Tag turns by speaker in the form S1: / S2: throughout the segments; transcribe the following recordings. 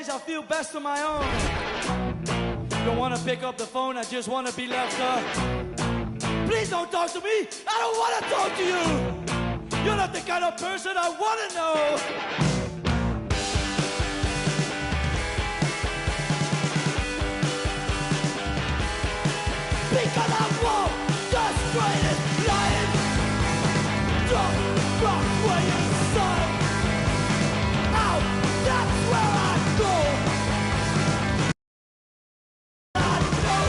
S1: days I feel best on my own. Don't want to pick up the phone, I just want to be left, Please don't talk to me, I don't want to talk to you. You're not the kind of person I want to know. Because I want the straightest line. Don't rock where you son. Out, that's where I go. I know.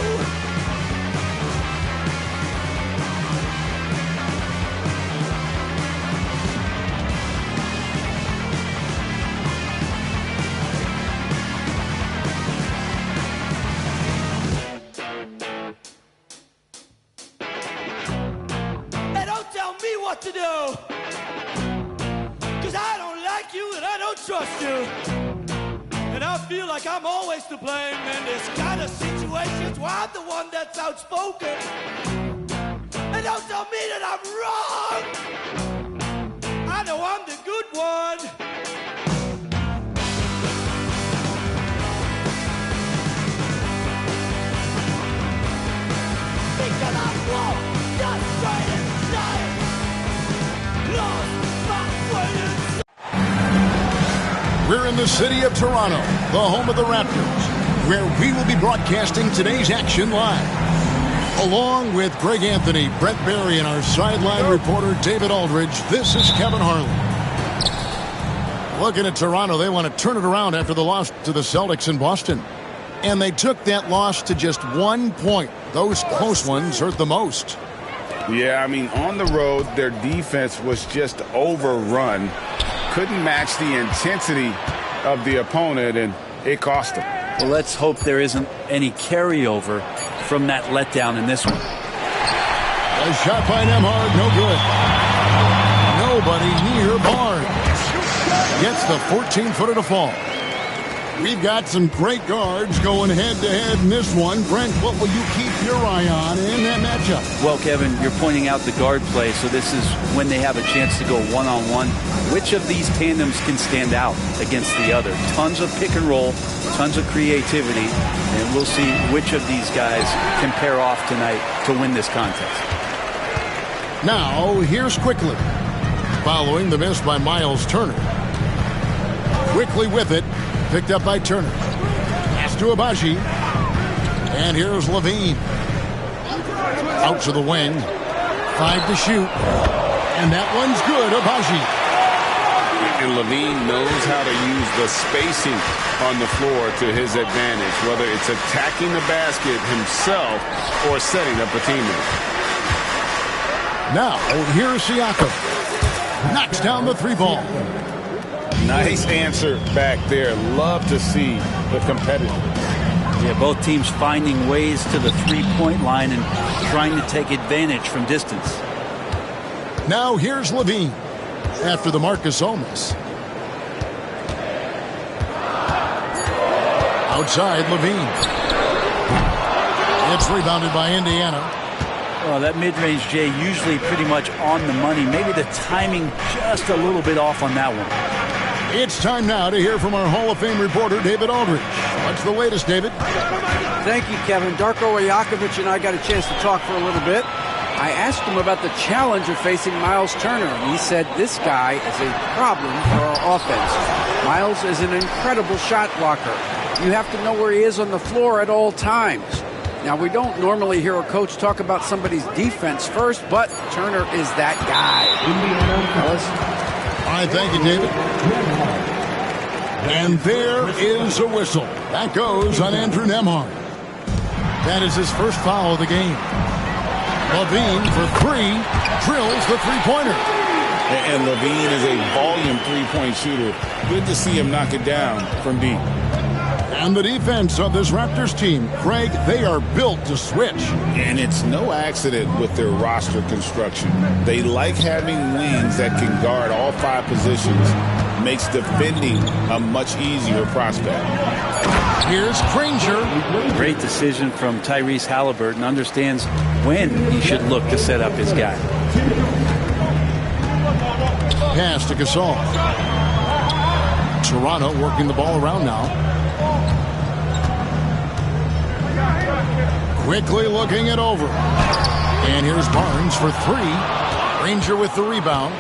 S1: And don't tell me what to do. Cause I don't like you and I don't trust you. And I feel like I'm always to blame in this kind of situations where I'm the one that's outspoken. And don't tell me that I'm wrong. I know I'm the good one. Because I want the straightest line. Lost my way inside.
S2: We're in the city of Toronto, the home of the Raptors, where we will be broadcasting today's action live. Along with Greg Anthony, Brent Barry, and our sideline reporter David Aldridge, this is Kevin Harlan. Looking at Toronto, they want to turn it around after the loss to the Celtics in Boston. And they took that loss to just 1 point. Those close ones hurt the most.
S3: Yeah, I mean, on the road, their defense was just overrun. Couldn't match the intensity of the opponent, and it cost them.
S4: Well, let's hope there isn't any carryover from that letdown in this one.
S2: A shot by Nembhard, no good. Nobody near Barnes. Gets the 14-footer to fall. We've got some great guards going head-to-head in this one. Brent, what will you keep your eye on in that matchup?
S4: Well, Kevin, you're pointing out the guard play, so this is when they have a chance to go one-on-one. Which of these tandems can stand out against the other? Tons of pick and roll, tons of creativity, and we'll see which of these guys can pair off tonight to win this contest.
S2: Now, here's Quickly. Following the miss by Miles Turner. Quickly with it. Picked up by Turner. Pass to Agbaji. And here's Levine. Out to the wing. 5 to shoot. And that one's good, Agbaji.
S3: And Levine knows how to use the spacing on the floor to his advantage, whether it's attacking the basket himself or setting up a teammate.
S2: Now, here's Siakam. Knocks down the 3-ball.
S3: Nice answer back there. Love to see the competitor.
S4: Yeah, both teams finding ways to the three-point line and trying to take advantage from distance.
S2: Now here's Levine after the Marcus Olmos. Outside Levine. It's rebounded by Indiana.
S4: Well, that mid-range, Jay, usually pretty much on the money. Maybe the timing just a little bit off on that one.
S2: It's time now to hear from our Hall of Fame reporter, David Aldridge. What's the latest, David?
S5: Thank you, Kevin. Darko Rajakovic and I got a chance to talk for a little bit. I asked him about the challenge of facing Miles Turner, and he said this guy is a problem for our offense. Miles is an incredible shot blocker. You have to know where he is on the floor at all times. Now, we don't normally hear a coach talk about somebody's defense first, but Turner is that guy.
S2: All right, thank you, David. And there is a whistle. That goes on Andrew Nembhard. That is his first foul of the game. Levine for 3, drills the three-pointer.
S3: And Levine is a volume three-point shooter. Good to see him knock it down from deep.
S2: And the defense of this Raptors team, Craig, they are built to switch.
S3: And it's no accident with their roster construction. They like having wings that can guard all 5 positions. Makes defending a much easier prospect.
S2: Here's Granger.
S4: Great decision from Tyrese Halliburton. Understands when he should look to set up his guy.
S2: Pass to Gasol. Toronto working the ball around now. Quickly looking it over. And here's Barnes for 3. Ranger with the rebound.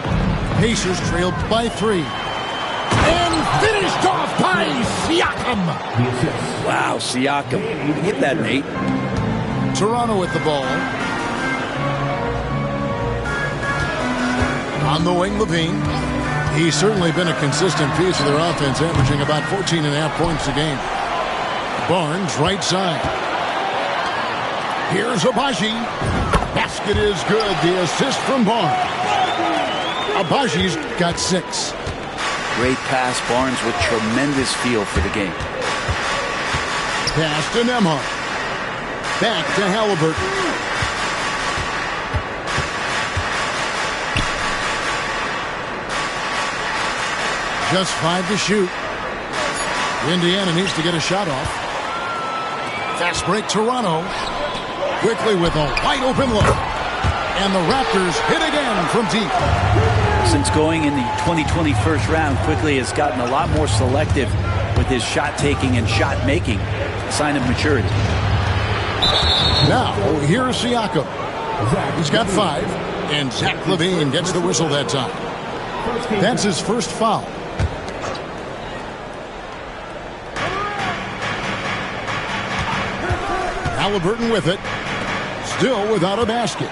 S2: Pacers trailed by 3. And finished off by Siakam.
S4: Wow, Siakam. Hit that, Nate.
S2: Toronto with the ball. On the wing, Levine. He's certainly been a consistent piece of their offense, averaging about 14.5 points a game. Barnes, right side. Here's Abaji. Basket is good. The assist from Barnes. Abaji's got 6.
S4: Great pass, Barnes with tremendous feel for the game.
S2: Pass to Nembhard. Back to Halliburton. Just 5 to shoot. Indiana needs to get a shot off. Fast break, Toronto. Quickly with a wide open look. And the Raptors hit again from deep.
S4: Since going in the 2020 first round, Quickly has gotten a lot more selective with his shot taking and shot making. A sign of maturity.
S2: Now, here's Siakam. He's got 5. And Zach LaVine gets the whistle that time. That's his first foul. Halliburton with it. Still without a basket.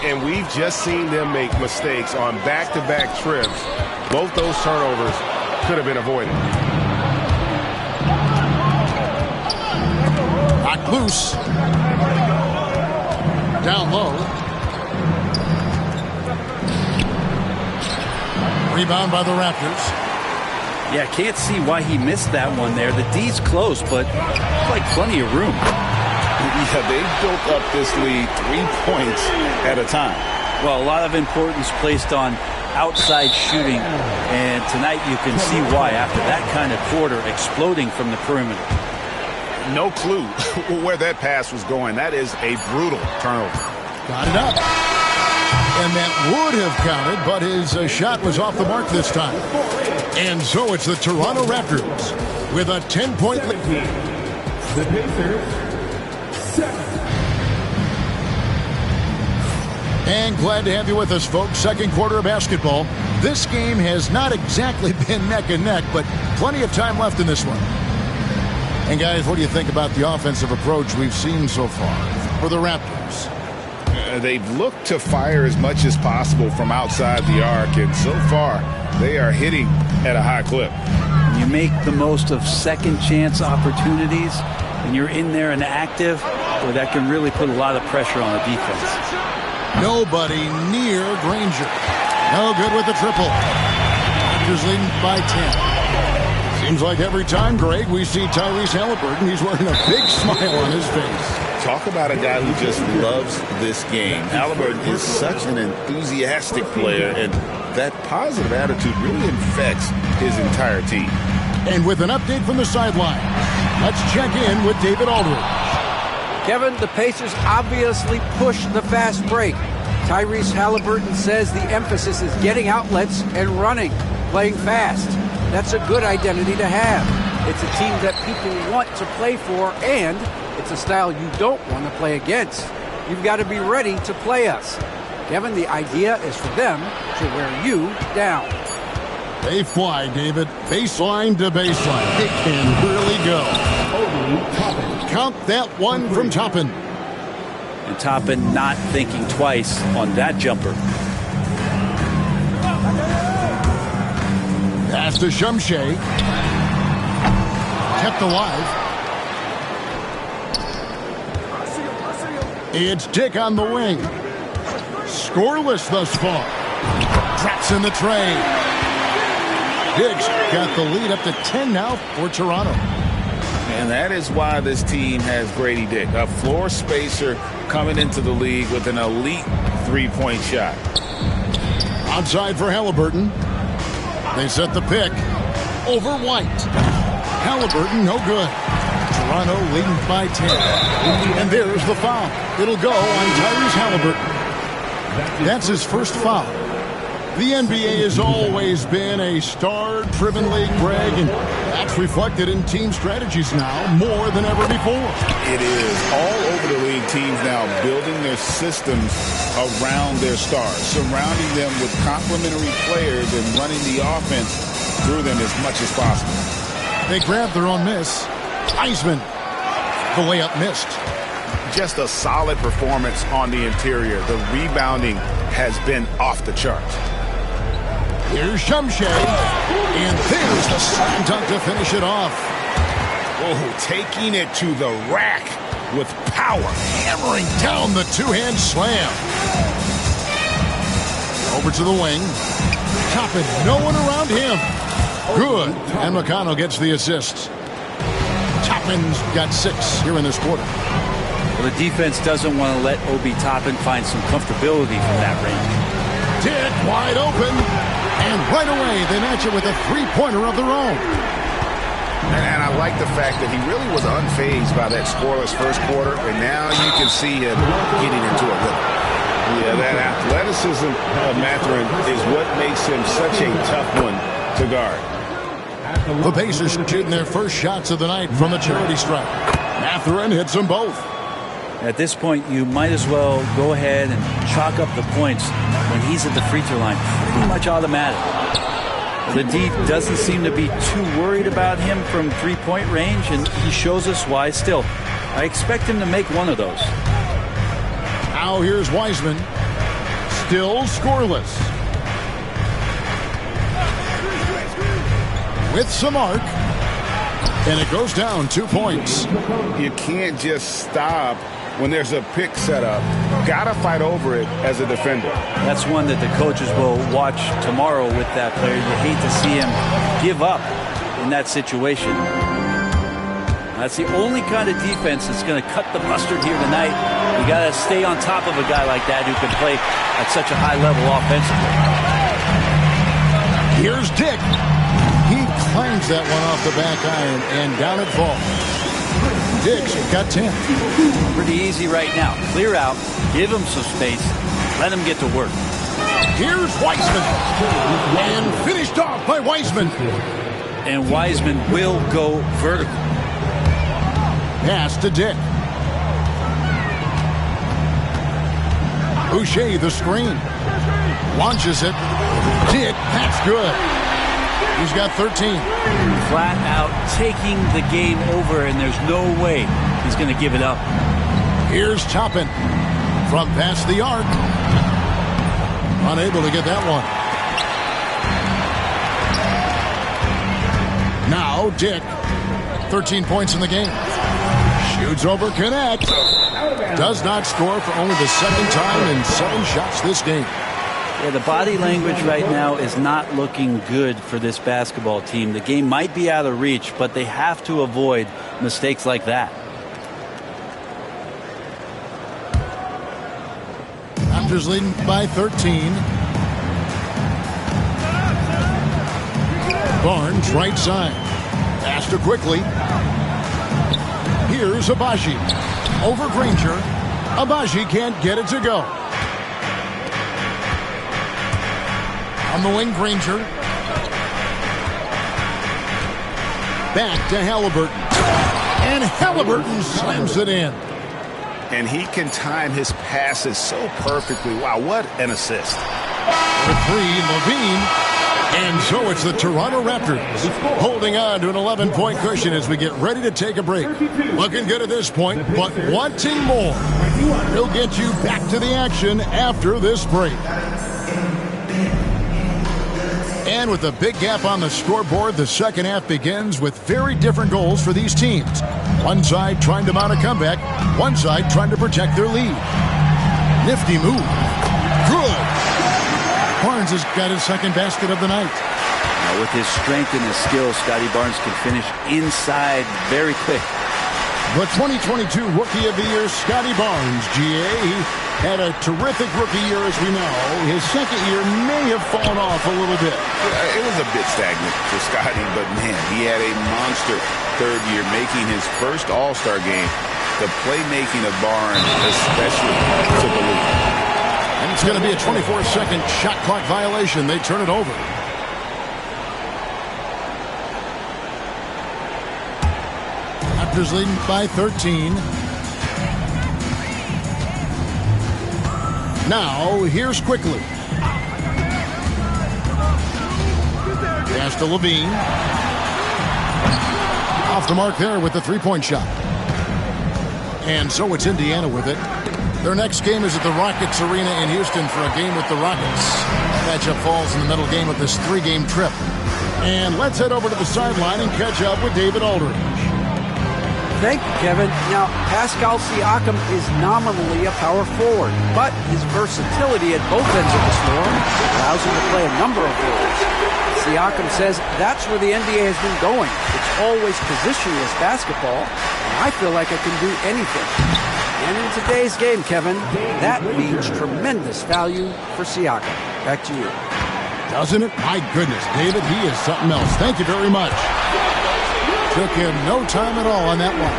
S6: And we've just seen them make mistakes on back-to-back trips. Both those turnovers could have been avoided.
S2: Knocked loose. Down low. Rebound by the Raptors.
S4: Yeah, can't see why he missed that one there. The D's close, but like plenty of room.
S3: Yeah, they built up this lead 3 points at a time.
S4: Well, a lot of importance placed on outside shooting, and tonight you can see why after that kind of quarter exploding from the perimeter.
S3: No clue where that pass was going. That is a brutal turnover.
S2: Got it up. And that would have counted, but his shot was off the mark this time. And so it's the Toronto Raptors with a 10-point lead.
S7: The Pacers.
S2: And glad to have you with us, folks. Second quarter of basketball. This game has not exactly been neck and neck, but plenty of time left in this one. And guys, what do you think about the offensive approach we've seen so far for the Raptors?
S3: They've looked to fire as much as possible from outside the arc, and so far they are hitting at a high clip.
S4: You make the most of second chance opportunities, and you're in there and active, well, that can really put a lot of pressure on the defense.
S2: Nobody near Granger. No good with the triple. Raptors leading by 10. Seems like every time, Greg, we see Tyrese Halliburton, he's wearing a big smile on his face.
S3: Talk about a guy who just loves this game. Halliburton is such an enthusiastic player, and that positive attitude really infects his entire team.
S2: And with an update from the sideline, let's check in with David Aldridge.
S5: Kevin, the Pacers obviously pushed the fast break. Tyrese Halliburton says the emphasis is getting outlets and running, playing fast. That's a good identity to have. It's a team that people want to play for, and it's a style you don't want to play against. You've got to be ready to play us. Kevin, the idea is for them to wear you down.
S2: They fly, David. Baseline to baseline. They can really go. Count that one from Toppin.
S4: And Toppin not thinking twice on that jumper.
S2: Pass to Shumshay. Kept alive. It's Dick on the wing. Scoreless thus far. Traps in the tray. Dick's got the lead up to 10 now for Toronto.
S3: And that is why this team has Grady Dick, a floor spacer coming into the league with an elite three-point shot.
S2: Outside for Halliburton. They set the pick. Over White. Halliburton, no good. Toronto leading by 10. And there's the foul. It'll go on Tyrese Halliburton. That's his first foul. The NBA has always been a star-driven league, Greg, and that's reflected in team strategies now more than ever before.
S3: It is. All over the league, teams now building their systems around their stars, surrounding them with complementary players and running the offense through them as much as possible.
S2: They grab their own miss. Wiseman, the layup missed.
S3: Just a solid performance on the interior. The rebounding has been off the charts.
S2: Here's Shumshay, and there's the slam dunk to finish it off.
S3: Oh, taking it to the rack with power.
S2: Hammering down the two-hand slam. Over to the wing. Toppin, no one around him. Good, and McConnell gets the assist. Toppin's got 6 here in this quarter.
S4: Well, the defense doesn't want to let Obi Toppin find some comfortability from that range.
S2: Dick wide open. And right away, they match it with a three-pointer of their own.
S3: And I like the fact that he really was unfazed by that scoreless first quarter, and now you can see him getting into a rhythm. Yeah, that athleticism of Mathurin is what makes him such a tough one to guard.
S2: The Pacers shooting their first shots of the night from the charity stripe. Mathurin hits them both.
S4: At this point, you might as well go ahead and chalk up the points when he's at the free throw line. Pretty much automatic. The D doesn't seem to be too worried about him from three-point range, and he shows us why. Still, I expect him to make one of those.
S2: Now here's Wiseman. Still scoreless. With some arc. And it goes down 2 points.
S3: You can't just stop when there's a pick set up. Gotta fight over it as a defender.
S4: That's one that the coaches will watch tomorrow with that player. You hate to see him give up in that situation. That's the only kind of defense that's going to cut the mustard here tonight. You got to stay on top of a guy like that who can play at such a high level offensively.
S2: Here's Dick. He clangs that one off the back iron, and down it falls. Dick's got 10.
S4: Pretty easy right now. Clear out, give him some space, let him get to work.
S2: Here's Wiseman. And finished off by Wiseman.
S4: And Wiseman will go vertical.
S2: Pass to Dick. Boucher the screen. Launches it. Dick, that's good. He's got 13.
S4: Flat out taking the game over, and there's no way he's going to give it up.
S2: Here's Toppin from past the arc. Unable to get that one. Now Dick. 13 points in the game. Shoots over Connect. Does not score for only the second time in 7 shots this game.
S4: Yeah, the body language right now is not looking good for this basketball team. The game might be out of reach, but they have to avoid mistakes like that.
S2: Raptors leading by 13. Barnes right side. Pass to Quickly. Here's Abaji. Over Granger. Abaji can't get it to go. On the wing, Granger. Back to Halliburton. And Halliburton slams it in.
S3: And he can time his passes so perfectly. Wow, what an assist.
S2: For 3, Levine. And so it's the Toronto Raptors holding on to an 11-point cushion as we get ready to take a break. Looking good at this point, but wanting more. We'll get you back to the action after this break. And with a big gap on the scoreboard, the second half begins with very different goals for these teams. One side trying to mount a comeback, one side trying to protect their lead. Nifty move. Good. Barnes has got his second basket of the night.
S4: Now with his strength and his skill, Scotty Barnes can finish inside very quick.
S2: The 2022 Rookie of the Year, Scotty Barnes, GA, had a terrific rookie year, as we know. His second year may have fallen off a little bit.
S3: It was a bit stagnant for Scotty, but man, he had a monster third year, making his first All-Star game. The playmaking of Barnes especially took a lead.
S2: And It's going to be a 24-second shot clock violation. They turn it over. Raptors leading by 13. Now, here's Quickly. Pass to Levine. Off the mark there with the three-point shot. And so it's Indiana with it. Their next game is at the Rockets Arena in Houston for a game with the Rockets. Matchup falls in the middle game of this three-game trip. And let's head over to the sideline and catch up with David Aldridge.
S5: Thank you, Kevin. Now, Pascal Siakam is nominally a power forward, but his versatility at both ends of the floor allows him to play a number of roles. Siakam says that's where the NBA has been going. It's always positionless basketball, and I feel like I can do anything. And in today's game, Kevin, that means tremendous value for Siakam. Back to you.
S2: Doesn't it? My goodness, David, he is something else. Thank you very much. Took him no time at all on that one.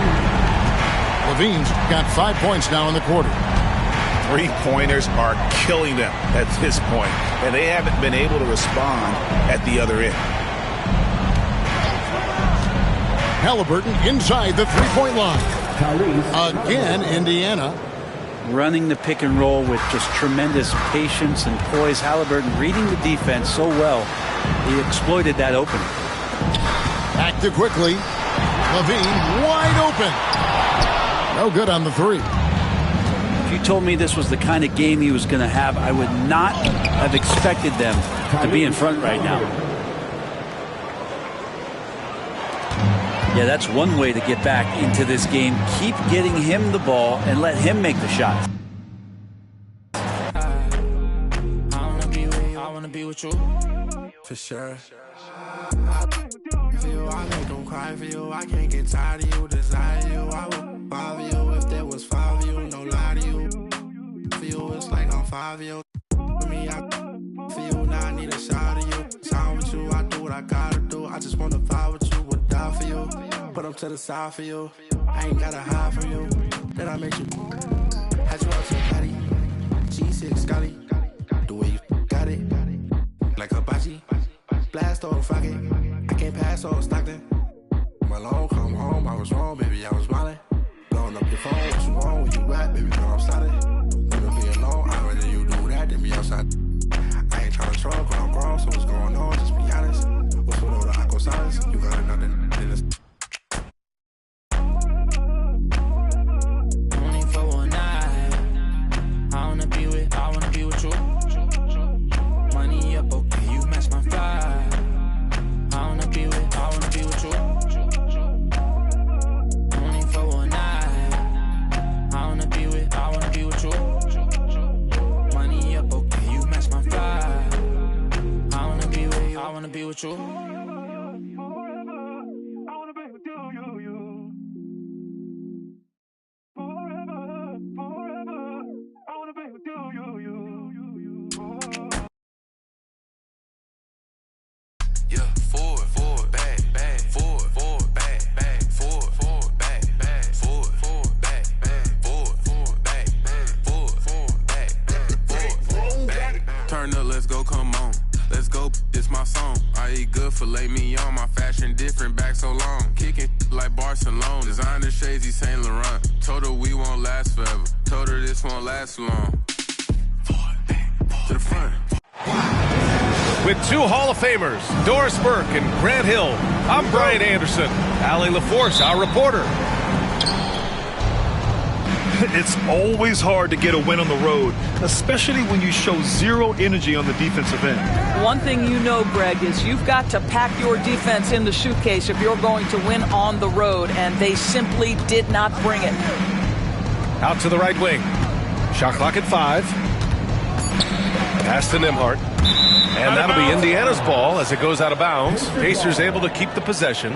S2: Levine's got 5 points now in the quarter.
S3: Three-pointers are killing them at this point, and they haven't been able to respond at the other end.
S2: Halliburton inside the three-point line. Again, Indiana.
S4: Running the pick and roll with just tremendous patience and poise. Halliburton reading the defense so well. He exploited that opening.
S2: Back to Quickly. Levine wide open. No good on the three.
S4: If you told me this was the kind of game he was going to have, I would not have expected them to be in front right now. Yeah, that's one way to get back into this game. Keep getting him the ball and let him make the shots.
S8: I wanna be with you. For sure. For you, I make them cry for you. I can't get tired of you, desire you. I would follow you if there was five of you, no lie to you. For you, it's like I'm 5 years. For me, for you, now I need a shot of you. Sound with you, I do what I gotta do. I just wanna vibe with you, would die for you. Put them to the side for you. I ain't gotta hide from you. Then I make you. Had you out to Patty. G6 Scotty. The way you got it. Like Hibachi. Blast or fuck it. I can't pass or Stockton. My long come home, I was wrong, baby, I was smiling. Blowing up your phone, what you want, where you at, baby, girl, I'm started. Never be alone, I'd rather you do that than be outside. I ain't trying to trouble, but I'm grown, so what's going on, just be honest. What's with all the aqua silence? You got another than this. Only for one night. I wanna be with you. Money up, okay, you match my vibe. I wanna be with you. Only for one night. I wanna be with you. Money up, okay, you match my vibe. I wanna be with you. I wanna be with you.
S9: Filet mignon, my fashion different, back so long. Kicking like Barcelona. Designer shades, he Saint Laurent. Told her we won't last forever. Told her this won't last long. To the front.
S10: With two Hall of Famers, Doris Burke and Grant Hill, I'm Brian Anderson. Allie LaForce, our reporter.
S11: It's always hard to get a win on the road, especially when you show zero energy on the defensive end.
S12: One thing you know, Greg, is you've got to pack your defense in the suitcase if you're going to win on the road, and they simply did not bring it.
S10: Out to the right wing. Shot clock at 5. Pass to Nembhard. And that'll be Indiana's ball as it goes out of bounds. Pacers able to keep the possession.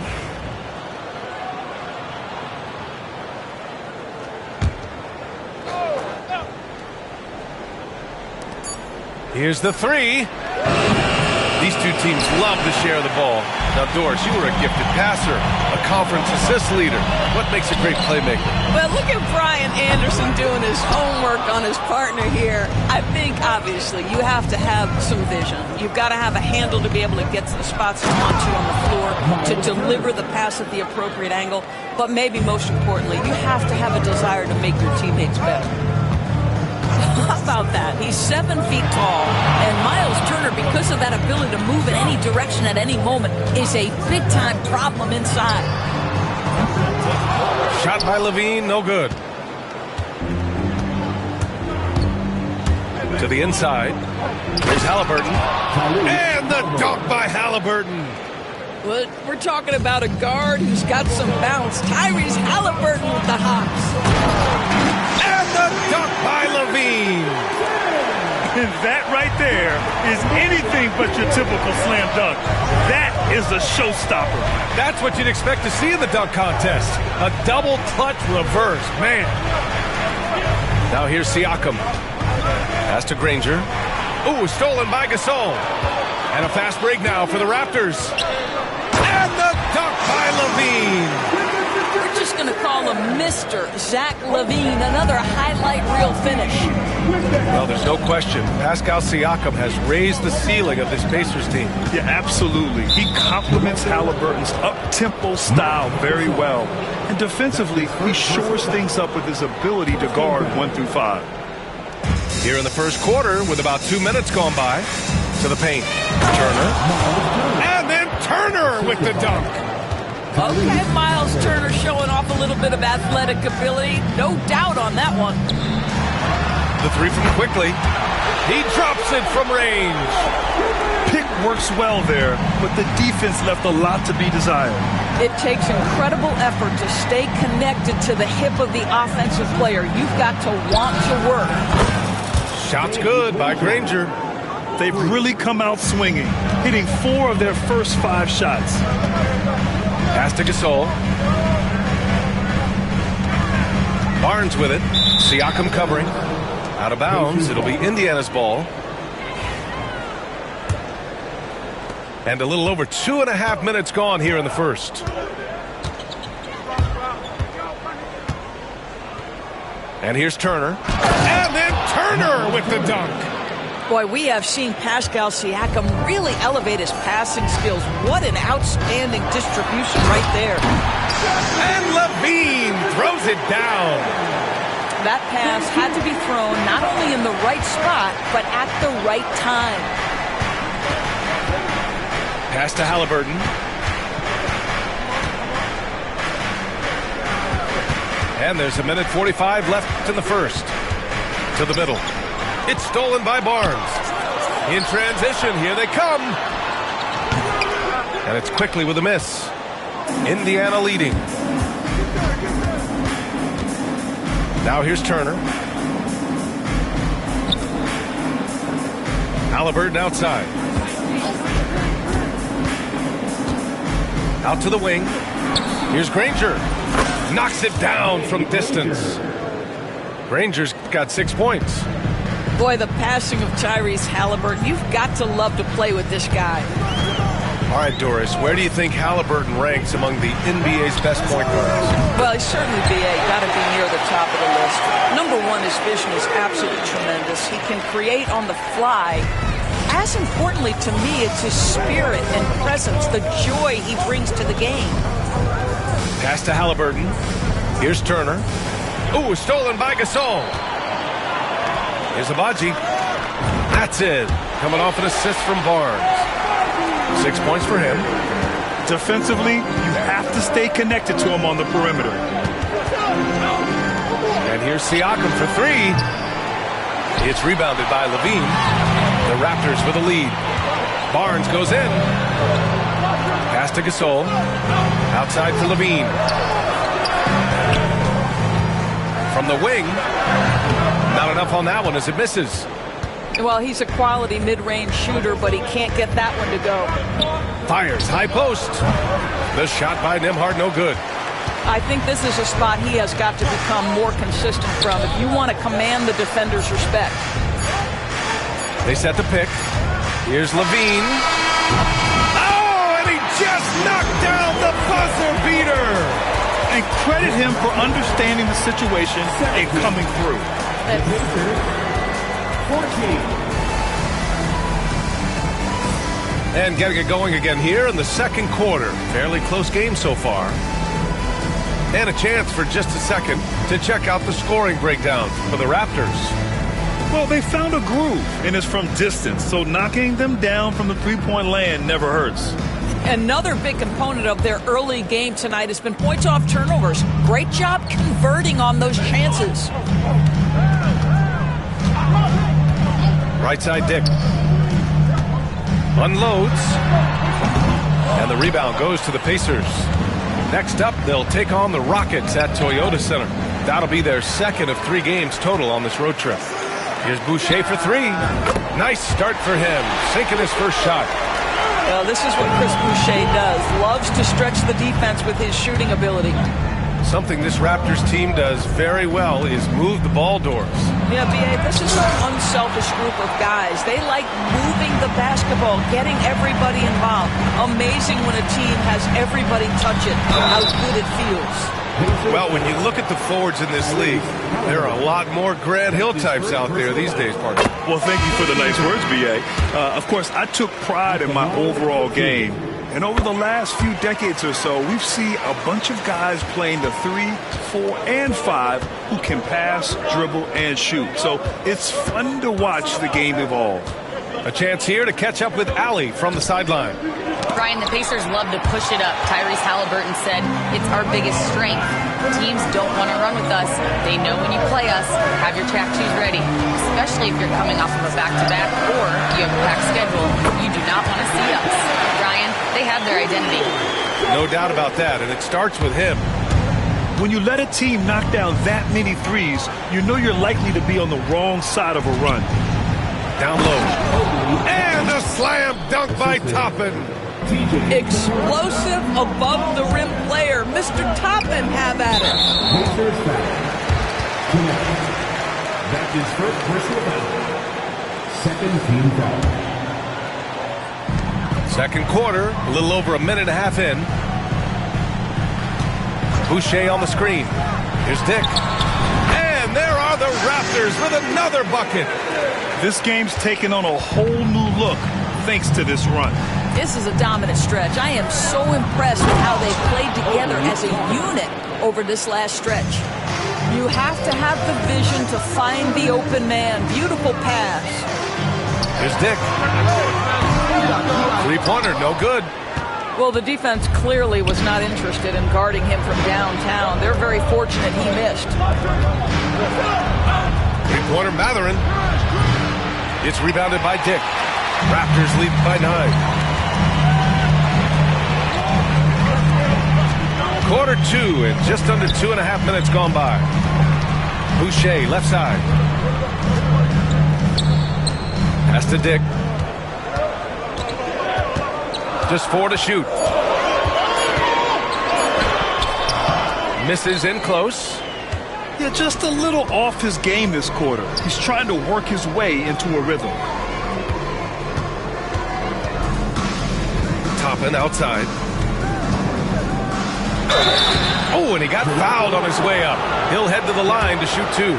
S10: Here's the three. These two teams love to share the ball. Now, Doris, you were a gifted passer, a conference assist leader. What makes a great playmaker?
S12: Well, look at Brian Anderson doing his homework on his partner here. I think, obviously, you have to have some vision. You've got to have a handle to be able to get to the spots you want to on the floor, to deliver the pass at the appropriate angle. But maybe most importantly, you have to have a desire to make your teammates better. How about that? He's 7 feet tall, and Miles Turner, because of that ability to move in any direction at any moment, is a big-time problem inside.
S10: Shot by Levine, no good. To the inside. Here's Halliburton. And the dunk by Halliburton.
S12: Well, we're talking about a guard who's got some bounce. Tyrese Halliburton with the hops.
S10: And the dunk by Levine.
S11: And that right there is anything but your typical slam dunk. That is a showstopper.
S10: That's what you'd expect to see in the dunk contest. A double clutch reverse, man. Now here's Siakam. Pass to Granger. Ooh, stolen by Gasol. And a fast break now for the Raptors. And the dunk by Levine.
S12: We're just going to call him Mr. Zach LaVine. Another highlight reel finish.
S10: Well, there's no question. Pascal Siakam has raised the ceiling of this Pacers team.
S11: Yeah, absolutely. He complements Halliburton's up-tempo style very well. And defensively, he shores things up with his ability to guard 1 through 5.
S10: Here in the first quarter, with about 2 minutes gone by, to the paint. Turner. And then Turner with the dunk.
S12: Okay, Miles Turner showing off a little bit of athletic ability. No doubt on that one.
S10: The three from Quickly. He drops it from range.
S11: Pick works well there, but the defense left a lot to be desired.
S12: It takes incredible effort to stay connected to the hip of the offensive player. You've got to want to work.
S10: Shot's good by Granger.
S11: They've really come out swinging, hitting 4 of their first 5 shots.
S10: Pass to Gasol. Barnes with it. Siakam covering. Out of bounds. It'll be Indiana's ball. And a little over 2.5 minutes gone here in the first. And here's Turner. And then Turner with the dunk.
S12: Boy, we have seen Pascal Siakam really elevate his passing skills. What an outstanding distribution right there.
S10: And Levine throws it down.
S12: That pass had to be thrown not only in the right spot, but at the right time.
S10: Pass to Halliburton. And there's 1:45 left in the first. To the middle. It's stolen by Barnes. In transition, here they come. And it's Quickly with a miss. Indiana leading. Now here's Turner. Halliburton outside. Out to the wing. Here's Granger. Knocks it down from distance. Granger's got 6 points.
S12: Boy, the passing of Tyrese Halliburton. You've got to love to play with this guy.
S10: All right, Doris, where do you think Halliburton ranks among the NBA's best point guards?
S12: Well, he's certainly, got to be near the top of the list. Number one, his vision is absolutely tremendous. He can create on the fly. As importantly to me, it's his spirit and presence, the joy he brings to the game.
S10: Pass to Halliburton. Here's Turner. Ooh, stolen by Gasol. Here's Abaji. That's it. Coming off an assist from Barnes. 6 points for him.
S11: Defensively, you have to stay connected to him on the perimeter.
S10: And here's Siakam for 3. It's rebounded by Levine. The Raptors with the lead. Barnes goes in. Pass to Gasol. Outside for Levine. From the wing. Not enough on that one as it misses.
S12: Well, he's a quality mid-range shooter, but he can't get that one to go.
S10: Fires high post. The shot by Nembhard, no good.
S12: I think this is a spot he has got to become more consistent from if you want to command the defender's respect.
S10: They set the pick. Here's Levine. Oh, and he just knocked down the buzzer beater.
S11: And credit him for understanding the situation and coming through.
S10: And getting it going again here in the second quarter. Fairly close game so far. And a chance for just a second to check out the scoring breakdown for the Raptors.
S11: Well, they found a groove, and it's from distance, so knocking them down from the three-point land never hurts.
S12: Another big component of their early game tonight has been points off turnovers. Great job converting on those chances.
S10: Right side, Dick. Unloads. And the rebound goes to the Pacers. Next up, they'll take on the Rockets at Toyota Center. That'll be their second of 3 games total on this road trip. Here's Boucher for 3. Nice start for him, sinking his first shot.
S12: Well, this is what Chris Boucher does. Loves to stretch the defense with his shooting ability.
S10: Something this Raptors team does very well is move the ball doors.
S12: Yeah, B.A., this is an unselfish group of guys. They like moving the basketball, getting everybody involved. Amazing when a team has everybody touch it, how good it feels.
S10: Well, when you look at the forwards in this league, there are a lot more Grant Hill types out there these days, partner.
S11: Well, thank you for the nice words, B.A. Of course, I took pride in my overall game. And over the last few decades or so, we've seen a bunch of guys playing the 3, 4, and 5 who can pass, dribble, and shoot. So it's fun to watch the game evolve.
S10: A chance here to catch up with Allie from the sideline.
S13: Brian, the Pacers love to push it up. Tyrese Halliburton said it's our biggest strength. Teams don't want to run with us. They know when you play us, have your track shoes ready, especially if you're coming off of a back-to-back or you have a packed schedule. You do not want to see us. Brian, they have their identity.
S10: No doubt about that, and it starts with him.
S11: When you let a team knock down that many threes, you know you're likely to be on the wrong side of a run.
S10: Down low. And a slam dunk by Toppin.
S12: Explosive above the rim player. Mr. Toppin, have at it.
S7: That's his first personal foul. Second team foul.
S10: Second quarter, a little over a minute and a half in. Boucher on the screen. Here's Dick. And there are the Raptors with another bucket.
S11: This game's taken on a whole new look thanks to this run.
S12: This is a dominant stretch. I am so impressed with how they played together as a unit over this last stretch. You have to have the vision to find the open man. Beautiful pass.
S10: Here's Dick. Three-pointer, no good.
S12: Well, the defense clearly was not interested in guarding him from downtown. They're very fortunate he missed.
S10: Three-pointer, Mathurin. It's rebounded by Dick. Raptors lead by 9. Quarter 2 and just under 2.5 minutes gone by. Boucher, left side. Pass to Dick. Just 4 to shoot. Misses in close.
S11: Yeah, just a little off his game this quarter. He's trying to work his way into a rhythm.
S10: Toppin outside. Oh, and he got fouled on his way up. He'll head to the line to shoot 2.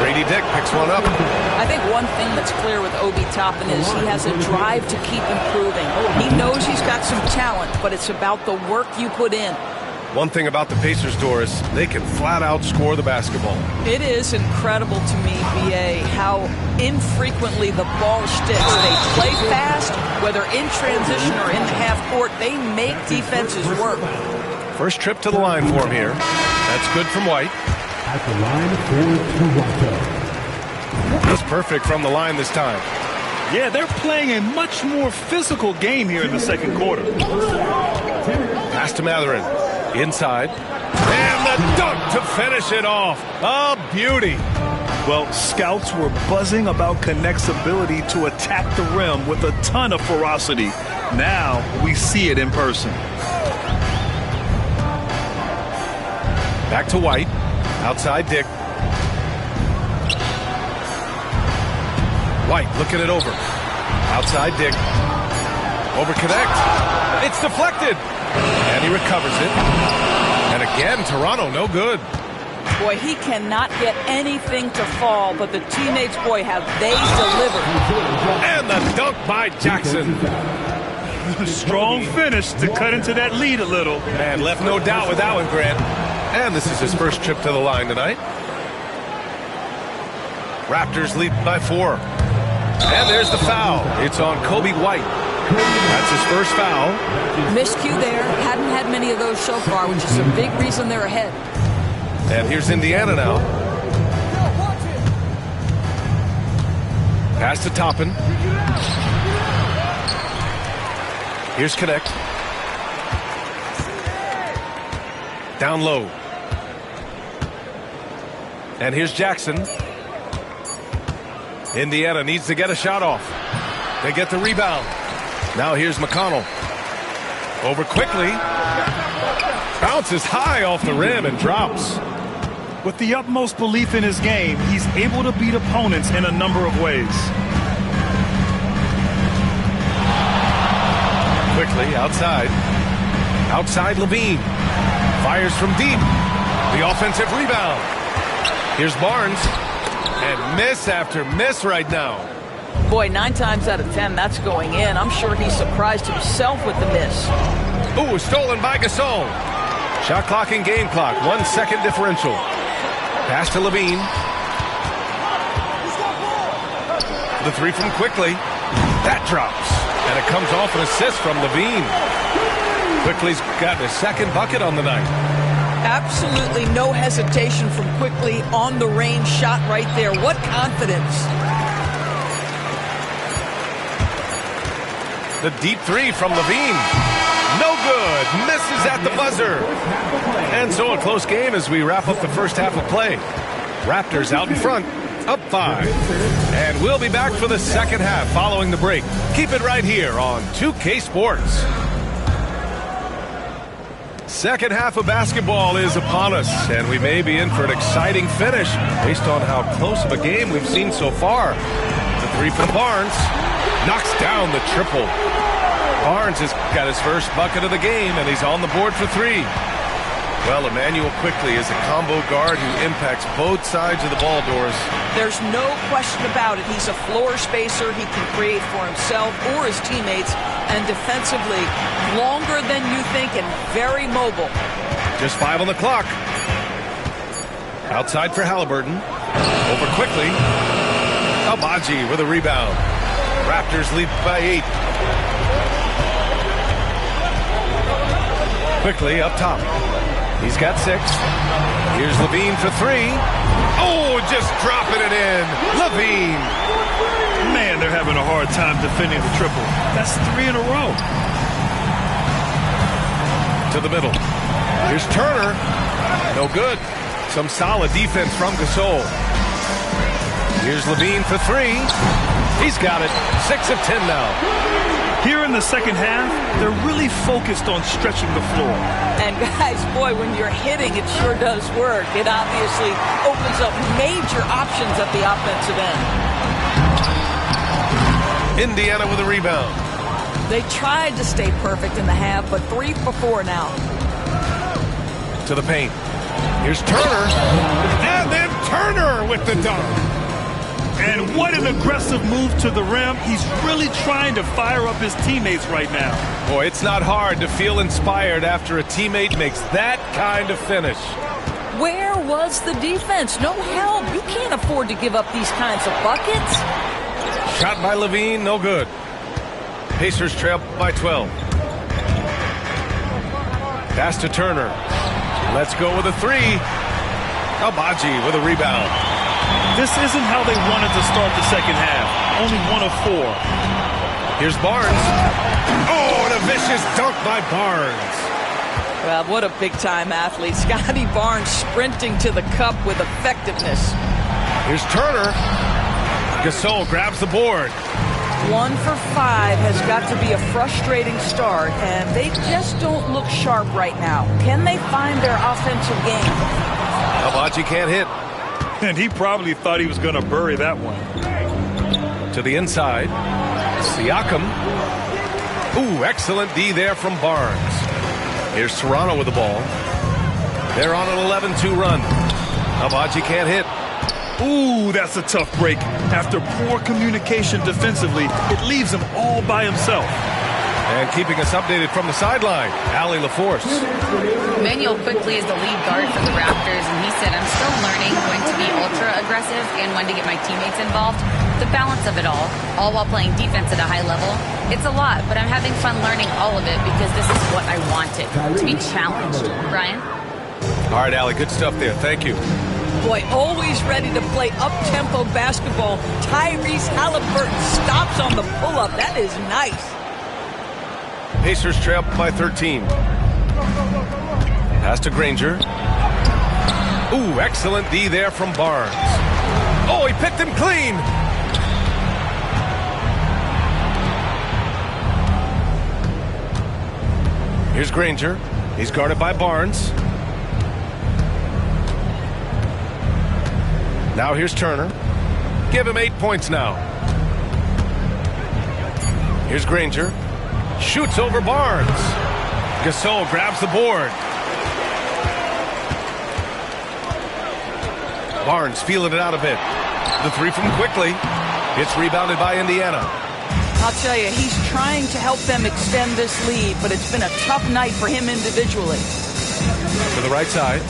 S10: Grady Dick picks one up.
S12: I think one thing that's clear with Obi Toppin is he has a drive to keep improving. He knows he's got some talent, but it's about the work you put in.
S10: One thing about the Pacers, Doris, they can flat out score the basketball.
S12: It is incredible to me, B.A., how infrequently the ball sticks. They play fast, whether in transition or in half court. They make defenses work.
S10: First trip to the line for him here. That's good from White.
S7: At the line for Toronto.
S10: He's perfect from the line this time.
S11: Yeah, they're playing a much more physical game here in the second quarter.
S10: Pass to Mathurin. Inside. And the dunk to finish it off. A beauty.
S11: Well, scouts were buzzing about Connect's ability to attack the rim with a ton of ferocity. Now we see it in person.
S10: Back to White. Outside Dick. White looking it over. Outside Dick. Over connect. It's deflected. And he recovers it. And again, Toronto, no good.
S12: Boy, he cannot get anything to fall, but the teammates, boy, have they delivered.
S10: And the dunk by Jackson.
S11: Strong finish to cut into that lead a little.
S10: And left no doubt with that one, Grant. And this is his first trip to the line tonight. Raptors lead by 4. And there's the foul. It's on Kobe White. That's his first foul.
S12: Miscue there. Hadn't had many of those so far, which is a big reason they're ahead.
S10: And here's Indiana now. Pass to Toppin. Here's Connect. Down low. And here's Jackson. Indiana needs to get a shot off. They get the rebound. Now here's McConnell. Over quickly. Bounces high off the rim and drops.
S11: With the utmost belief in his game, he's able to beat opponents in a number of ways.
S10: Quickly outside. Outside Levine. Fires from deep. The offensive rebound. Here's Barnes. And miss after miss right now.
S12: Boy, 9 times out of 10, that's going in. I'm sure he surprised himself with the miss.
S10: Ooh, stolen by Gasol. Shot clock and game clock. 1 second differential. Pass to Levine. The three from Quickly. That drops. And it comes off an assist from Levine. Quickly's got his second bucket on the night.
S12: Absolutely no hesitation from Quickly on the range shot right there. What confidence.
S10: The deep three from Levine. No good. Misses at the buzzer. And so a close game as we wrap up the first half of play. Raptors out in front, up 5. And we'll be back for the second half following the break. Keep it right here on 2K Sports. Second half of basketball is upon us, and we may be in for an exciting finish based on how close of a game we've seen so far. The three from Barnes knocks down the triple. Barnes has got his first bucket of the game, and he's on the board for 3. Well, Emmanuel Quickly is a combo guard who impacts both sides of the ball, Doris.
S12: There's no question about it. He's a floor spacer. He can create for himself or his teammates, and defensively, longer than you think and very mobile.
S10: Just 5 on the clock. Outside for Halliburton. Over Quickly. Agbaji with a rebound. Raptors lead by 8. Quickly up top. He's got 6. Here's Levine for 3. Oh, just dropping it in. Levine.
S11: Man, they're having a hard time defending the triple. That's 3 in a row.
S10: To the middle. Here's Turner. No good. Some solid defense from Gasol. Here's Levine for 3. He's got it. 6 of 10 now.
S11: Here in the second half, they're really focused on stretching the floor.
S12: And guys, boy, when you're hitting, it sure does work. It obviously opens up major options at the offensive end.
S10: Indiana with a rebound.
S12: They tried to stay perfect in the half, but 3 for 4 now.
S10: To the paint. Here's Turner. And then Turner with the dunk.
S11: And what an aggressive move to the rim. He's really trying to fire up his teammates right now.
S10: Boy, it's not hard to feel inspired after a teammate makes that kind of finish.
S12: Where was the defense? No help. You can't afford to give up these kinds of buckets.
S10: Shot by Levine, no good. Pacers trail by 12. Pass to Turner. Let's go with a 3. Agbaji with a rebound.
S11: This isn't how they wanted to start the second half. Only 1 of 4.
S10: Here's Barnes. Oh, and a vicious dunk by Barnes.
S12: Well, what a big-time athlete. Scotty Barnes sprinting to the cup with effectiveness.
S10: Here's Turner. Gasol grabs the board.
S12: 1 for 5 has got to be a frustrating start, and they just don't look sharp right now. Can they find their offensive game?
S10: Agbaji can't hit.
S11: And he probably thought he was going to bury that one.
S10: To the inside. Siakam. Ooh, excellent D there from Barnes. Here's Toronto with the ball. They're on an 11-2 run. Agbaji can't hit.
S11: Ooh, that's a tough break. After poor communication defensively, it leaves him all by himself.
S10: And keeping us updated from the sideline, Allie LaForce.
S13: Emmanuel quickly is the lead guard for the Raptors, and he said, I'm still learning when to be ultra-aggressive and when to get my teammates involved. The balance of it all while playing defense at a high level. It's a lot, but I'm having fun learning all of it because this is what I wanted, to be challenged. Brian?
S10: All right, Allie, good stuff there. Thank you.
S12: Boy, always ready to play up-tempo basketball. Tyrese Halliburton stops on the pull-up. That is nice.
S10: Pacers trail by 13. Pass to Granger. Ooh, excellent D there from Barnes. Oh, he picked him clean. Here's Granger. He's guarded by Barnes. Now here's Turner. Give him 8 points now. Here's Granger. Shoots over Barnes. Gasol grabs the board. Barnes feeling it out a bit. The three from Quickly. It's rebounded by Indiana.
S12: I'll tell you, he's trying to help them extend this lead, but it's been a tough night for him individually.
S10: To the right side.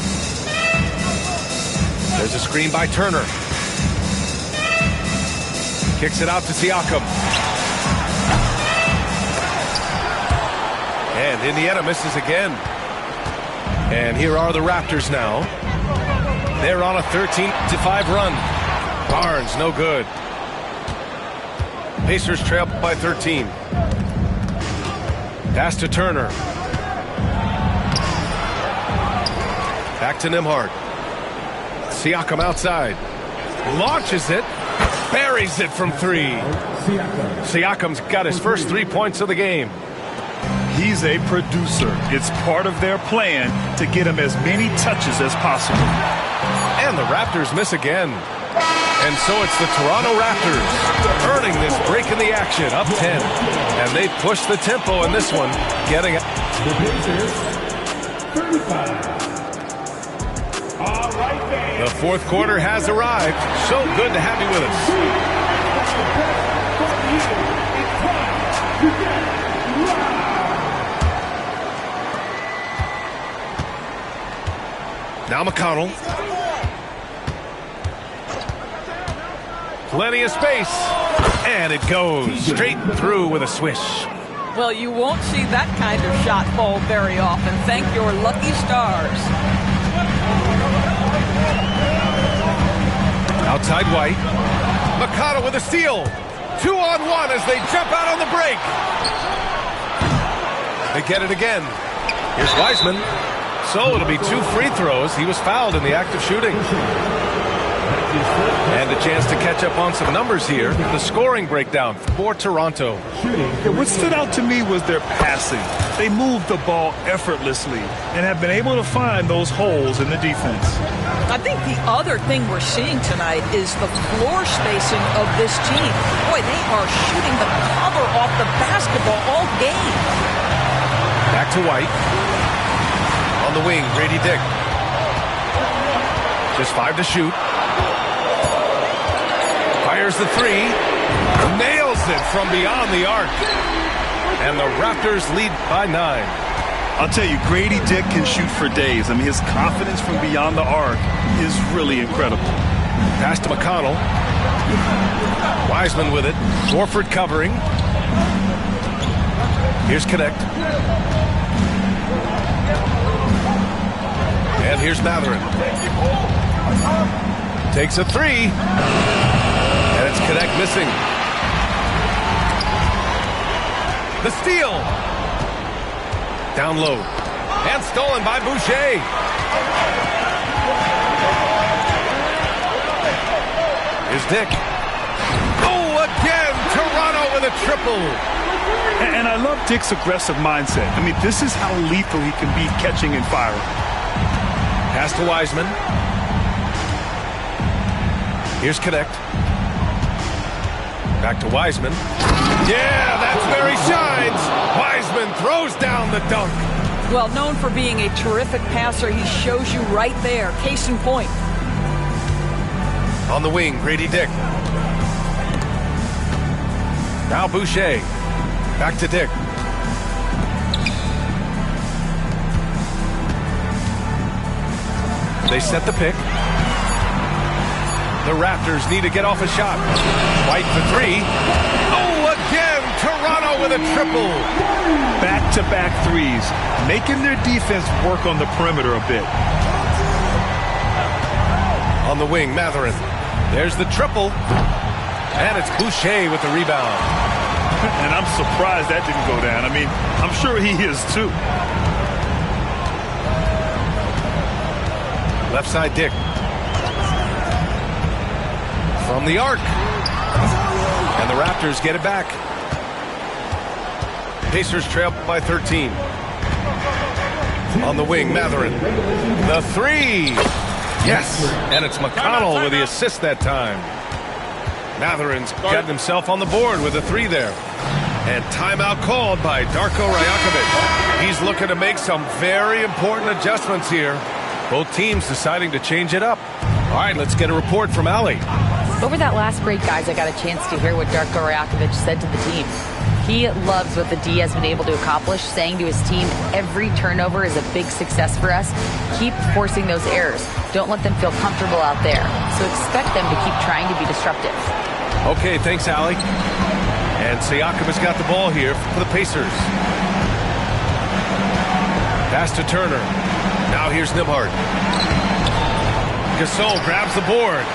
S10: There's a screen by Turner. Kicks it out to Siakam. And Indiana misses again. And here are the Raptors now. They're on a 13-5 run. Barnes, no good. Pacers trail by 13. Pass to Turner. Back to Nembhard. Siakam outside. Launches it. Buries it from three. Siakam's got his first 3 points of the game.
S11: He's a producer. It's part of their plan to get him as many touches as possible.
S10: And the Raptors miss again. And so it's the Toronto Raptors earning this break in the action, up 10. And they push the tempo in this one, getting it.
S7: The Pacers, 35. All right, man.
S10: The fourth quarter has arrived. So good to have you with us. Now McConnell. Plenty of space. And it goes straight through with a swish.
S12: Well, you won't see that kind of shot fall very often. Thank your lucky stars.
S10: Outside White. McConnell with a steal. 2-on-1 as they jump out on the break. They get it again. Here's Wiseman. So it'll be 2 free throws. He was fouled in the act of shooting. And a chance to catch up on some numbers here. The scoring breakdown for Toronto.
S11: What stood out to me was their passing. They moved the ball effortlessly and have been able to find those holes in the defense.
S12: I think the other thing we're seeing tonight is the floor spacing of this team. Boy, they are shooting the cover off the basketball all game.
S10: Back to White. On the wing, Grady Dick. Just 5 to shoot. Fires the three. Nails it from beyond the arc. And the Raptors lead by 9.
S11: I'll tell you, Grady Dick can shoot for days. I mean, his confidence from beyond the arc is really incredible.
S10: Pass to McConnell. Wiseman with it. Horford covering. Here's Connect. And here's Mathurin. Takes a three. And it's Connect missing. The steal. Down low. And stolen by Boucher. Here's Dick. Oh, again. Toronto with a triple.
S11: And I love Dick's aggressive mindset. I mean, this is how lethal he can be catching and firing.
S10: Pass to Wiseman. Here's Connect. Back to Wiseman. Yeah, that's where he shines. Wiseman throws down the dunk.
S12: Well, known for being a terrific passer, he shows you right there. Case in point.
S10: On the wing, Grady Dick. Now Boucher. Back to Dick. They set the pick. The Raptors need to get off a shot. White for three. Oh, again, Toronto with a triple.
S11: Back-to-back threes, making their defense work on the perimeter a bit.
S10: On the wing, Mathurin. There's the triple. And it's Boucher with the rebound.
S11: And I'm surprised that didn't go down. I mean, I'm sure he is too.
S10: Left side, Dick. From the arc. And the Raptors get it back. Pacers trail by 13. On the wing, Mathurin. The three. Yes. And it's McConnell with the assist that time. Mathurin's gotten himself on the board with a three there. And timeout called by Darko Rajakovic. He's looking to make some very important adjustments here. Both teams deciding to change it up. All right, let's get a report from Ali.
S13: Over that last break, guys, I got a chance to hear what Darko Rajakovic said to the team. He loves what the D has been able to accomplish, saying to his team, every turnover is a big success for us. Keep forcing those errors. Don't let them feel comfortable out there. So expect them to keep trying to be disruptive.
S10: Okay, thanks, Ali. And Siakam has got the ball here for the Pacers. Pass to Turner. Now here's Nembhard. Gasol grabs the board.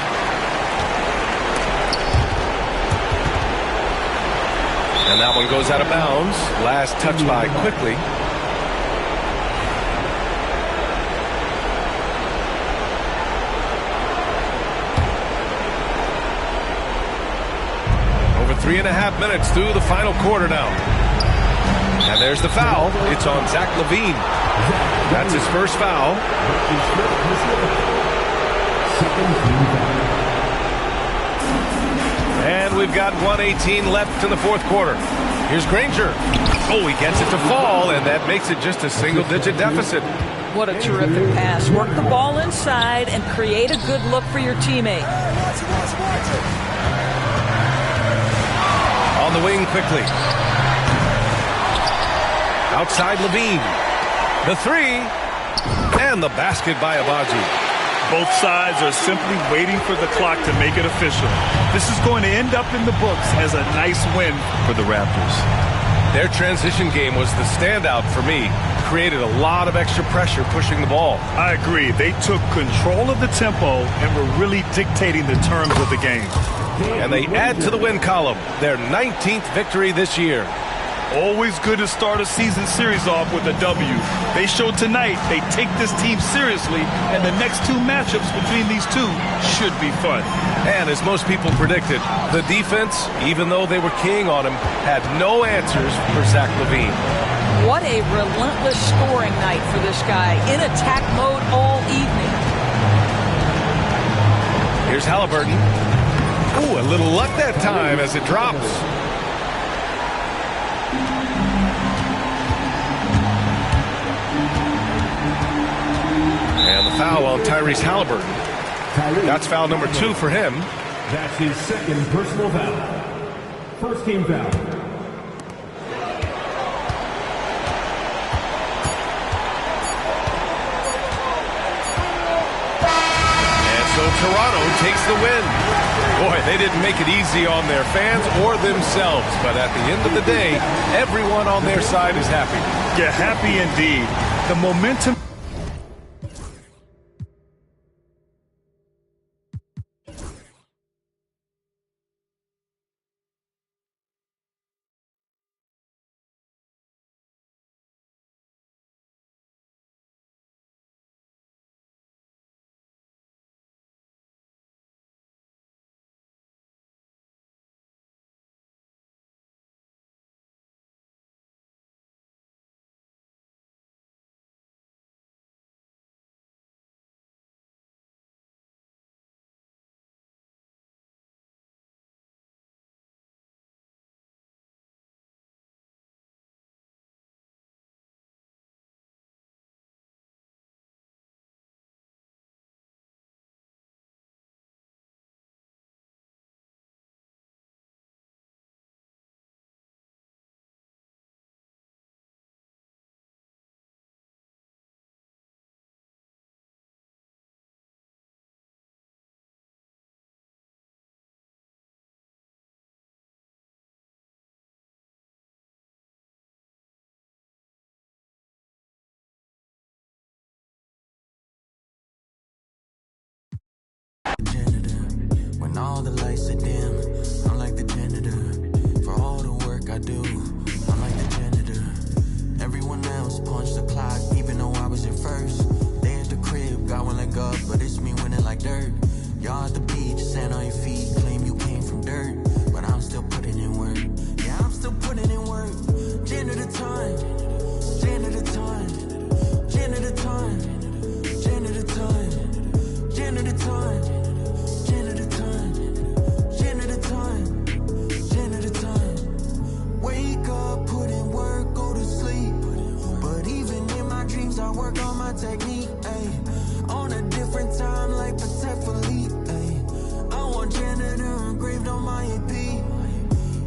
S10: And that one goes out of bounds. Last touch by Quickly. Over 3.5 minutes through the final quarter now. And there's the foul. It's on Zach LaVine. That's his first foul. And we've got 1:18 left in the fourth quarter. Here's Granger. Oh, he gets it to fall, and that makes it just a single-digit deficit.
S12: What a terrific pass. Work the ball inside and create a good look for your teammate.
S10: On the wing quickly. Outside LaVine. The three. And the basket by Abaji.
S11: Both sides are simply waiting for the clock to make it official. This is going to end up in the books as a nice win for the Raptors.
S10: Their transition game was the standout for me. Created a lot of extra pressure pushing the ball.
S11: I agree. They took control of the tempo and were really dictating the terms of the game.
S10: And they add to the win column. Their 19th victory this year.
S11: Always good to start a season series off with a W. They showed tonight they take this team seriously, and the next two matchups between these two should be fun.
S10: And as most people predicted, the defense, even though they were keying on him, had no answers for Zach LaVine.
S12: What a relentless scoring night for this guy. In attack mode all evening.
S10: Here's Halliburton. Ooh, a little luck that time as it drops. And the foul on Tyrese Halliburton. That's foul number 2 for him.
S7: That's his second personal foul. First team foul.
S10: And so Toronto takes the win. Boy, they didn't make it easy on their fans or themselves. But at the end of the day, everyone on their side is happy.
S11: Yeah, happy indeed. The momentum
S8: lights are dim, I'm like the janitor. For all the work I do, I'm like the janitor. Everyone else punched the clock, even though I was at first. They at the crib, got one leg up, but it's me winning like dirt. Y'all at the beach, sand on your feet, claim you came from dirt. But I'm still putting in work. Yeah, I'm still putting in work. Janitor time, janitor time, janitor time, janitor time, janitor time, janitor time, janitor time, janitor time. Wake up, put in work, go to sleep. But even in my dreams, I work on my technique. Ay. On a different time, like Protect Philippe. Ay. I want janitor engraved on my AP.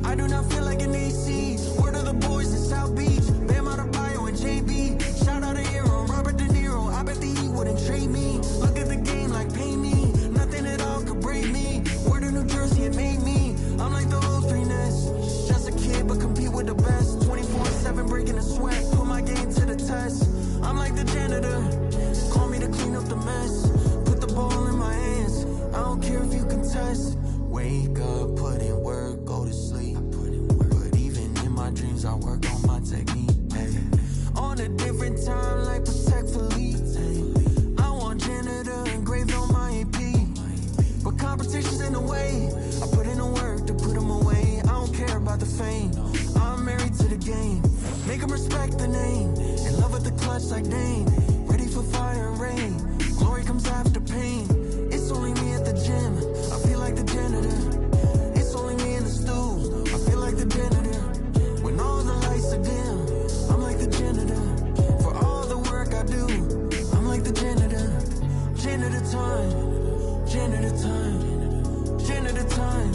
S8: I do not feel like an AC. Word of the boys in South Beach. Bam Adebayo and JB. Shout out to Hero, Robert De Niro. I bet the Heat wouldn't trade me. Look at the game like pay me. Nothing at all could break me. Word of New Jersey, it made me. I'm like the old Ness. Just a kid, but compete with the best. 24/7 breaking the sweat. Put my game to the test. I'm like the janitor. Call me to clean up the mess. Put the ball in my hands. I don't care if you contest. Wake up, put in work, go to sleep. But even in my dreams, I work on my technique. Ay. On a different time, like Protect Philippe. Ay. I want janitor engraved on my AP. But competition's in the way. I put in the work to put them away. I don't care about the fame. I'm married to the game. Make them respect the name. In love with the clutch like Dane. Ready for fire and rain. Glory comes after pain. It's only me at the gym. I feel like the janitor. It's only me in the stool. I feel like the janitor. When all the lights are dim, I'm like the janitor. For all the work I do, I'm like the janitor. Janitor time. Janitor time. Janitor time.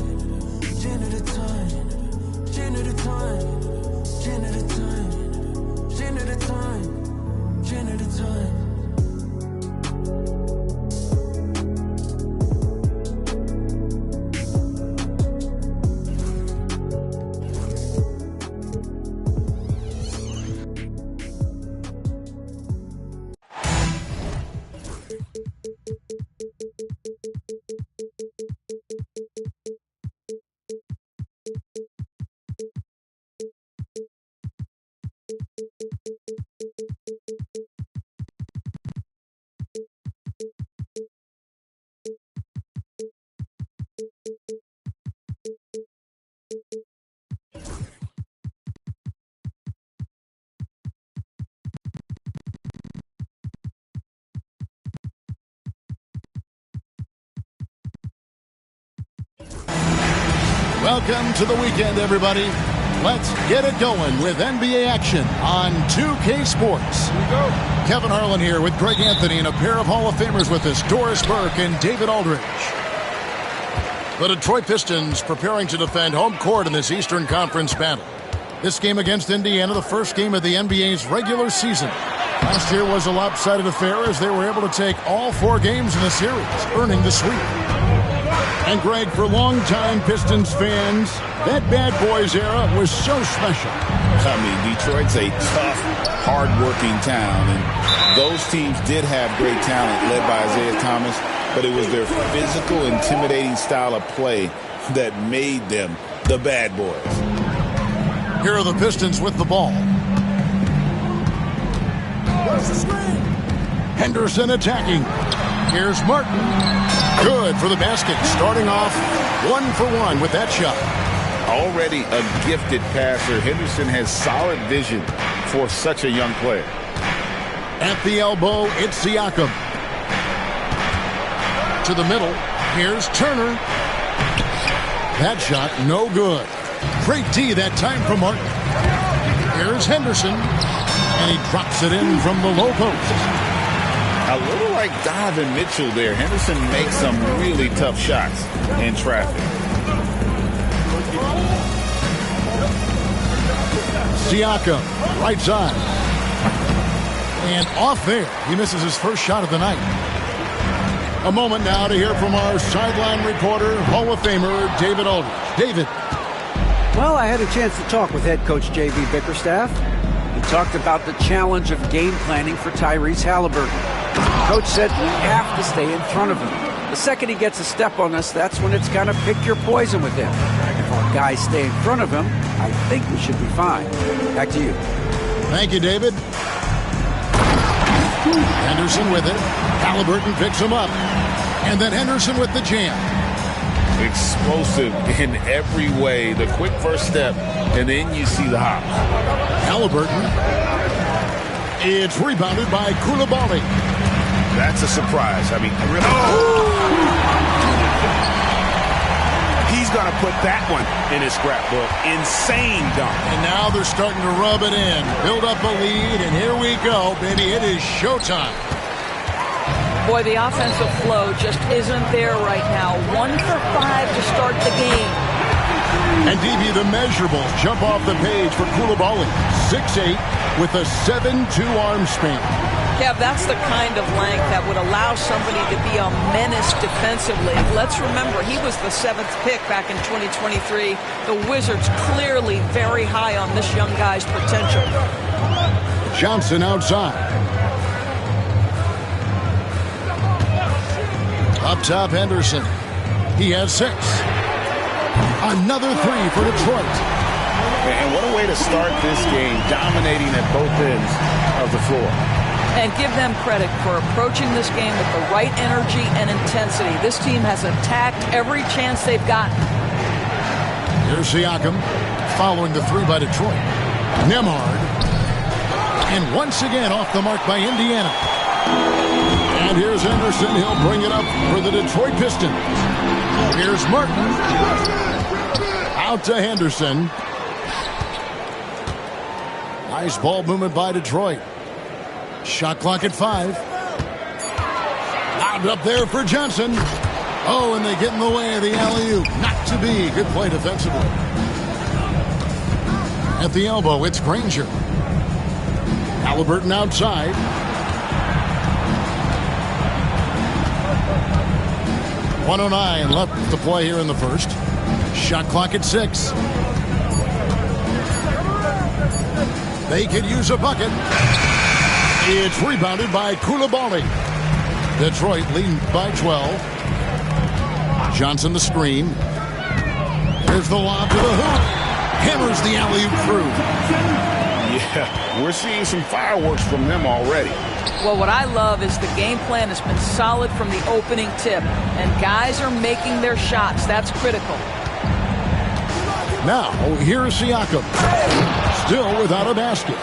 S8: Janitor time. Janitor time. Janitor time. Janitor time. Janitor time.
S2: Welcome to the weekend, everybody. Let's get it going with NBA action on 2K Sports. Here we go. Kevin Harlan here with Greg Anthony and a pair of Hall of Famers with us, Doris Burke and David Aldridge. The Detroit Pistons preparing to defend home court in this Eastern Conference battle. This game against Indiana, the first game of the NBA's regular season. Last year was a lopsided affair as they were able to take all 4 games in the series, earning the sweep. And Greg, for longtime Pistons fans, that Bad Boys era was so special.
S3: I mean, Detroit's a tough, hard-working town, and those teams did have great talent led by Isaiah Thomas, but it was their physical, intimidating style of play that made them the Bad Boys.
S2: Here are the Pistons with the ball. Where's the screen? Henderson attacking. Here's Martin. Good for the basket. Starting off 1 for 1 with that shot.
S3: Already a gifted passer, Henderson has solid vision for such a young player.
S2: At the elbow, it's Siakam. To the middle, here's Turner. That shot, no good. Great D that time from Martin. Here's Henderson. And he drops it in from the low post.
S3: A little like Donovan Mitchell there. Henderson makes some really tough shots in traffic.
S2: Siakam, right side. And off there. He misses his first shot of the night. A moment now to hear from our sideline reporter, Hall of Famer David Aldridge. David.
S5: Well, I had a chance to talk with head coach J.B. Bickerstaff. He talked about the challenge of game planning for Tyrese Haliburton. The coach said we have to stay in front of him. The second he gets a step on us, that's when it's kind of pick your poison with him. If our guys stay in front of him, I think we should be fine. Back to you.
S2: Thank you, David. Henderson with it. Halliburton picks him up. And then Henderson with the jam.
S3: Explosive in every way. The quick first step, and then you see the hop.
S2: Halliburton. It's rebounded by Koulibaly.
S3: That's a surprise. I mean, really. He's going to put that one in his scrapbook. Insane dunk.
S2: And now they're starting to rub it in. Build up a lead, and here we go, baby. It is showtime.
S12: Boy, the offensive flow just isn't there right now. 1 for 5 to start the game.
S2: And DB, the measurables jump off the page for Koulibaly. 6'8", with a 7'2" arm span.
S12: Yeah, that's the kind of length that would allow somebody to be a menace defensively. Let's remember, he was the 7th pick back in 2023. The Wizards clearly very high on this young guy's potential.
S2: Johnson outside. Up top, Henderson. He has 6. Another 3 for Detroit.
S3: And what a way to start this game, dominating at both ends of the floor.
S12: And give them credit for approaching this game with the right energy and intensity. This team has attacked every chance they've gotten.
S2: Here's Siakam following the 3 by Detroit. Nembhard. And once again off the mark by Indiana. And here's Henderson. He'll bring it up for the Detroit Pistons. Here's Martin. Out to Henderson. Nice ball movement by Detroit. Shot clock at 5. Out up there for Johnson. Oh, and they get in the way of the alley-oop. Not to be. Good play defensively. At the elbow, it's Granger. Halliburton outside. .109 left to play here in the first. Shot clock at 6. They could use a bucket. It's rebounded by Koulibaly. Detroit leading by 12. Johnson the screen. Here's the lob to the hoop. Hammers the alley-oop through.
S3: Yeah, we're seeing some fireworks from them already.
S12: Well, what I love is the game plan has been solid from the opening tip. And guys are making their shots. That's critical.
S2: Now, here's Siakam. Still without a basket.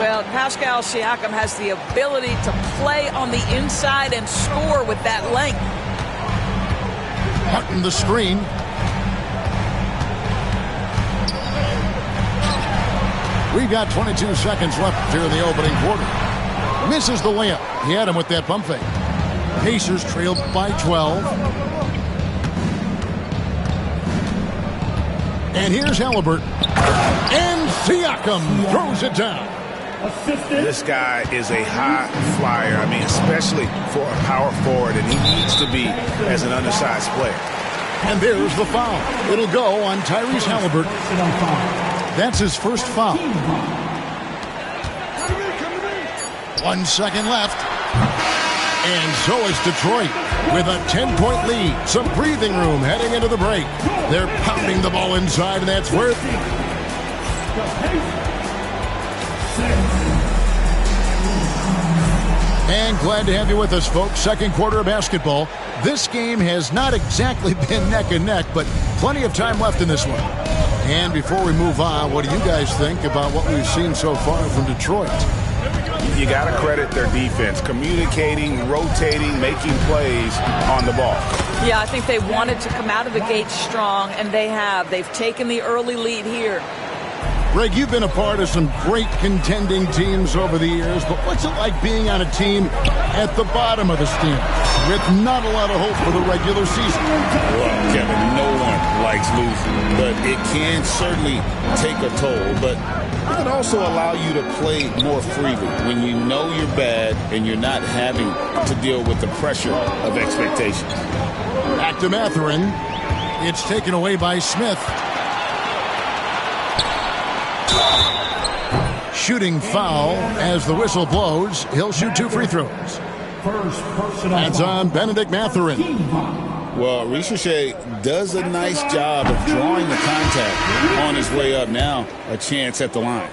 S12: Well, Pascal Siakam has the ability to play on the inside and score with that length.
S2: Hutton the screen. We've got 22 seconds left here in the opening quarter. Misses the layup. He had him with that pump fake. Pacers trailed by 12. And here's Halliburton. And Siakam throws it down.
S3: This guy is a high flyer. I mean, especially for a power forward, and he needs to be as an undersized player.
S2: And there's the foul. It'll go on Tyrese Halliburton. That's his first foul. 1 second left. And so is Detroit with a 10-point lead. Some breathing room heading into the break. They're pounding the ball inside, and that's where... And glad to have you with us, folks. Second quarter of basketball. This game has not exactly been neck and neck, but plenty of time left in this one. And before we move on, what do you guys think about what we've seen so far from Detroit?
S3: You got to credit their defense, communicating, rotating, making plays on the ball.
S12: Yeah, I think they wanted to come out of the gate strong, and they have. They've taken the early lead here.
S2: Greg, you've been a part of some great contending teams over the years, but what's it like being on a team at the bottom of the standings with not a lot of hope for the regular season?
S3: Well, Kevin, no one likes losing, but it can certainly take a toll. But it can also allow you to play more freely when you know you're bad and you're not having to deal with the pressure of expectations.
S2: Back to Mathurin. It's taken away by Smith. Shooting foul as the whistle blows. He'll shoot 2 free throws.
S7: First personal
S2: That's on Benedict Mathurin.
S3: Well, Ricochet does a nice job of drawing the contact on his way up. Now a chance at the line.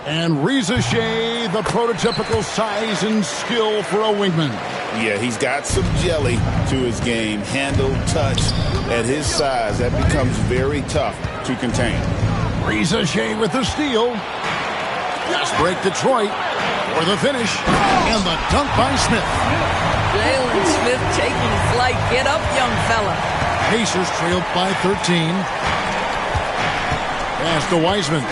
S2: And Ricochet, the prototypical size and skill for a wingman.
S3: Yeah, he's got some jelly to his game. Handle, touch. At his size, that becomes very tough to contain.
S2: Ricochet with the steal. Fast break Detroit for the finish. And the dunk by Smith.
S12: Jalen Smith taking flight. Get up, young fella.
S2: Pacers trailed by 13. Pass to Wiseman.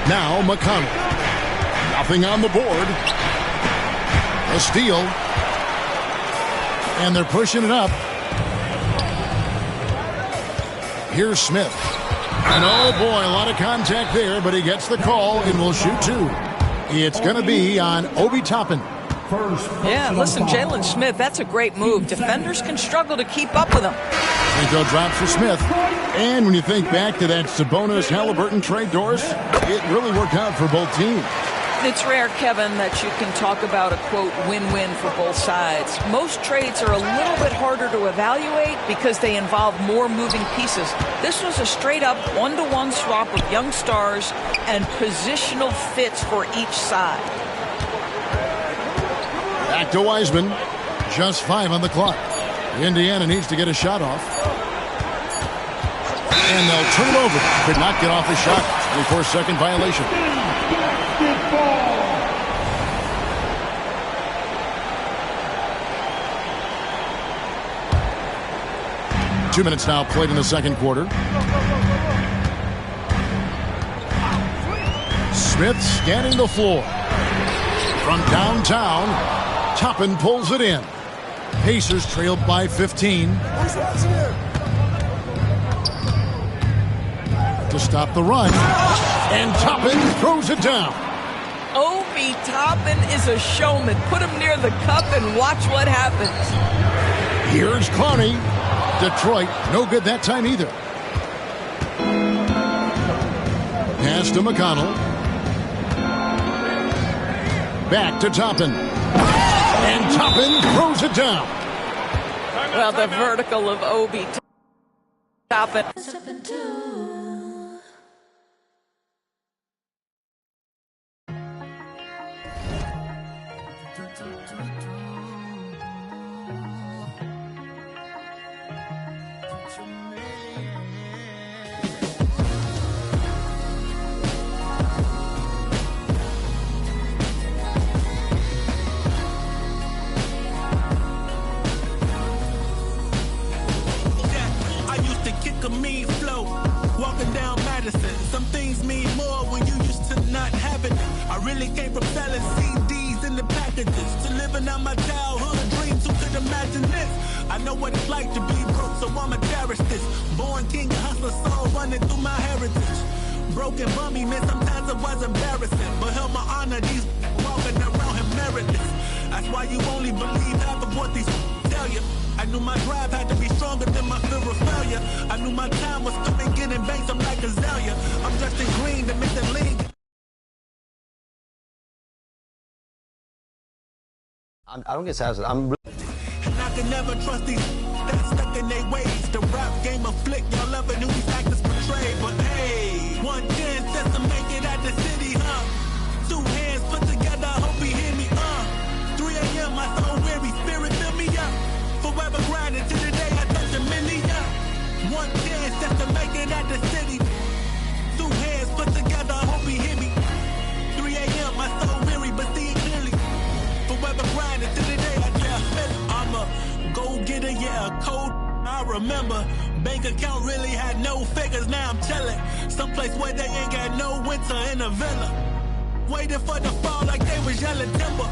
S2: Now McConnell. Nothing on the board. A steal. And they're pushing it up. Here's Smith. And oh boy, a lot of contact there, but he gets the call and will shoot two. It's going to be on Obi Toppin.
S12: Yeah, listen, Jalen Smith, that's a great move. Defenders can struggle to keep up with him.
S2: Free throw drop for Smith. And when you think back to that Sabonis-Halliburton trade, Doris, it really worked out for both teams.
S12: It's rare, Kevin, that you can talk about a, quote, win-win for both sides. Most trades are a little bit harder to evaluate because they involve more moving pieces. This was a straight-up one-to-one swap of young stars and positional fits for each side.
S2: Back to Wiseman. Just 5 on the clock. Indiana needs to get a shot off. And they'll turn it over. Could not get off the shot. 24-second violation. 2 minutes now played in the second quarter. Smith scanning the floor. From downtown, Toppin pulls it in. Pacers trailed by 15. To stop the run. And Toppin throws it down.
S12: Obi Toppin is a showman. Put him near the cup and watch what happens.
S2: Here's Clowney. Detroit, no good that time either. Pass to McConnell. Back to Toppin. And Toppin throws it down.
S12: Well, the vertical of Obi Toppin.
S14: Some things mean more when you used to not have it. I really came from selling CDs in the packages to living out my childhood dreams. Who could imagine this? I know what it's like to be broke, so I'ma cherish this. Born king and hustler, soul running through my heritage. Broken bummy, man, sometimes it was embarrassing, but held my honor. These walking around have meritless. That's why you only believe half of what these tell you. I knew my drive had to be stronger than my fear of failure. I knew my time was coming in and banks, I'm like Azalea. I'm dressed in green to make the league.
S15: I don't get sad. I'm
S14: and I can never trust these that's stuck in their ways. The rap game of flick, y'all ever knew these actors portray. But hey, 1 chance just to make it at the city, huh? 2 hands put together, I hope he hear me, 3 a.m. my soul weary, spirit fill me up. Forever grinding till the day I touch a million. 1 chance just to make it at the city. 2 hands put together, I hope he hear me. 3 a.m. my soul weary, but see it clearly. Forever grinding till the day I feel. I'm a go-getter, yeah, a code. I remember bank account really had no figures. Now I'm chilling someplace where they ain't got no winter in a villa. Waiting for the fall like they was yelling timber.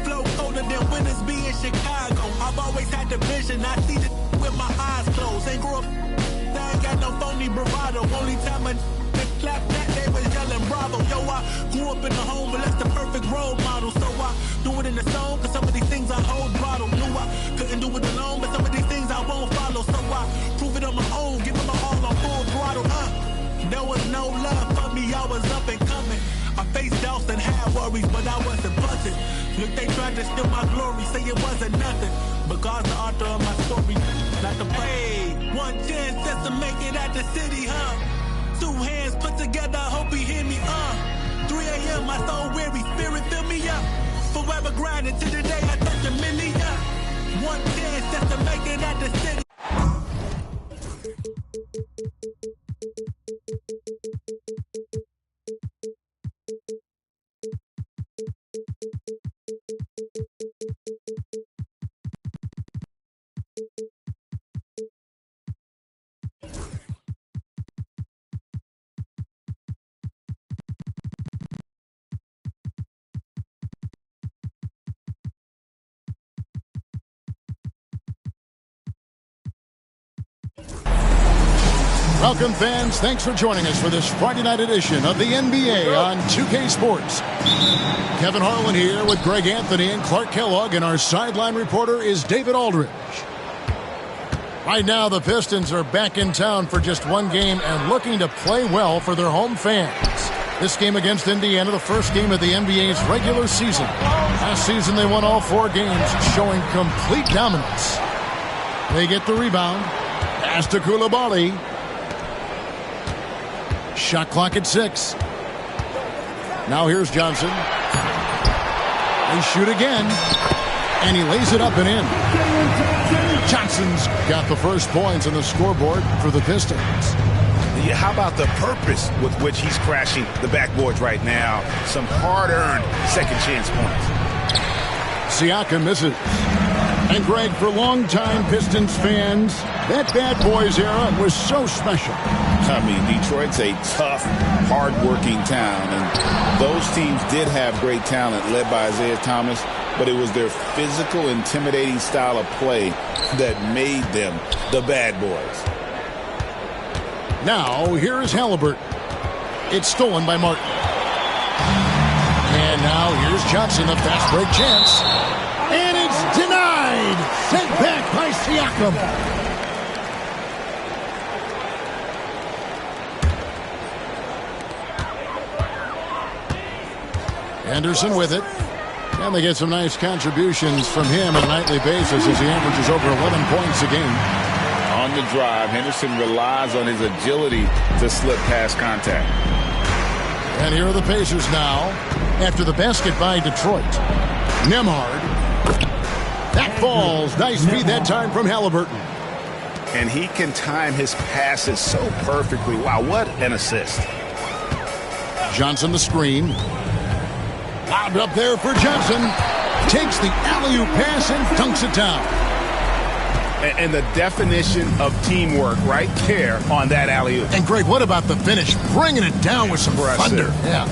S14: Flow colder than winters be in Chicago. I've always had the vision. I see it with my eyes closed. Ain't grew up. I ain't got no phony bravado. Only time I clap that they was yelling bravo. Yo, I grew up in the home, but that's the perfect role model. So I do it in the song, cause some of these things I hold bottle. Knew I couldn't do it alone, but some of these things I won't follow. So I prove it on my own, give it my all on full throttle. There was no love for me, I was up and coming. I faced doubts and had worries, but I wasn't busted. Look, they tried to steal my glory, say it wasn't nothing. But God's the author of my story, not the hey, 1 chance just to make it at the city, huh? 2 hands put together, hope he hear me, 3 a.m., my soul weary, spirit fill me up. Forever grinding till the day I touch a million. 1 chance just to make it at the city.
S2: Welcome, fans. Thanks for joining us for this Friday night edition of the NBA on 2K Sports. Kevin Harlan here with Greg Anthony and Clark Kellogg, and our sideline reporter is David Aldridge. Right now, the Pistons are back in town for just 1 game and looking to play well for their home fans. This game against Indiana, the first game of the NBA's regular season. Last season, they won all 4 games, showing complete dominance. They get the rebound. Pass to Coulibaly. Shot clock at 6. Now here's Johnson. They shoot again. And he lays it up and in. Johnson's got the first points on the scoreboard for the Pistons.
S3: Yeah, how about the purpose with which he's crashing the backboards right now? Some hard-earned second chance points.
S2: Siakam misses. And Greg, for longtime Pistons fans, that Bad Boys era was so special.
S3: I mean, Detroit's a tough, hard-working town, and those teams did have great talent led by Isaiah Thomas, but it was their physical, intimidating style of play that made them the Bad Boys.
S2: Now, here is Halliburton. It's stolen by Martin. And now here's Johnson, the fast break chance. And it's denied! Sent back by Siakam. Anderson with it. And they get some nice contributions from him on a nightly basis as he averages over 11 points a game.
S3: On the drive, Henderson relies on his agility to slip past contact.
S2: And here are the Pacers now after the basket by Detroit. Nembhard. That falls. Nice feed that time from Halliburton.
S3: And he can time his passes so perfectly. Wow, what an assist.
S2: Johnson the screen. Lobbed up there for Johnson. Takes the alley-oop pass and dunks it down.
S3: And the definition of teamwork right there on that alley-oop.
S2: And Greg, what about the finish? Bringing it down with some thunder. Yeah.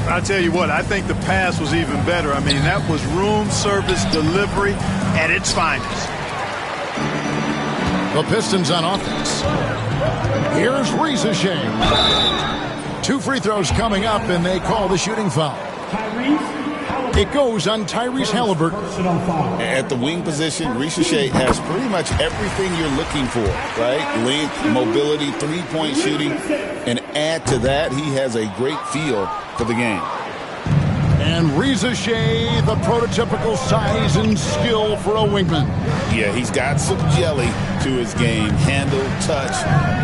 S16: I'll tell you what, I think the pass was even better. I mean, that was room service delivery at its finest.
S2: The Pistons on offense. Here's Risacher. 2 free throws coming up, and they call the shooting foul. It goes on Tyrese Halliburton.
S3: At the wing position, Risacher has pretty much everything you're looking for, right? Length, mobility, three-point shooting, and add to that, he has a great feel for the game.
S2: And Risacher, the prototypical size and skill for a wingman.
S3: Yeah, he's got some jelly to his game. Handle, touch.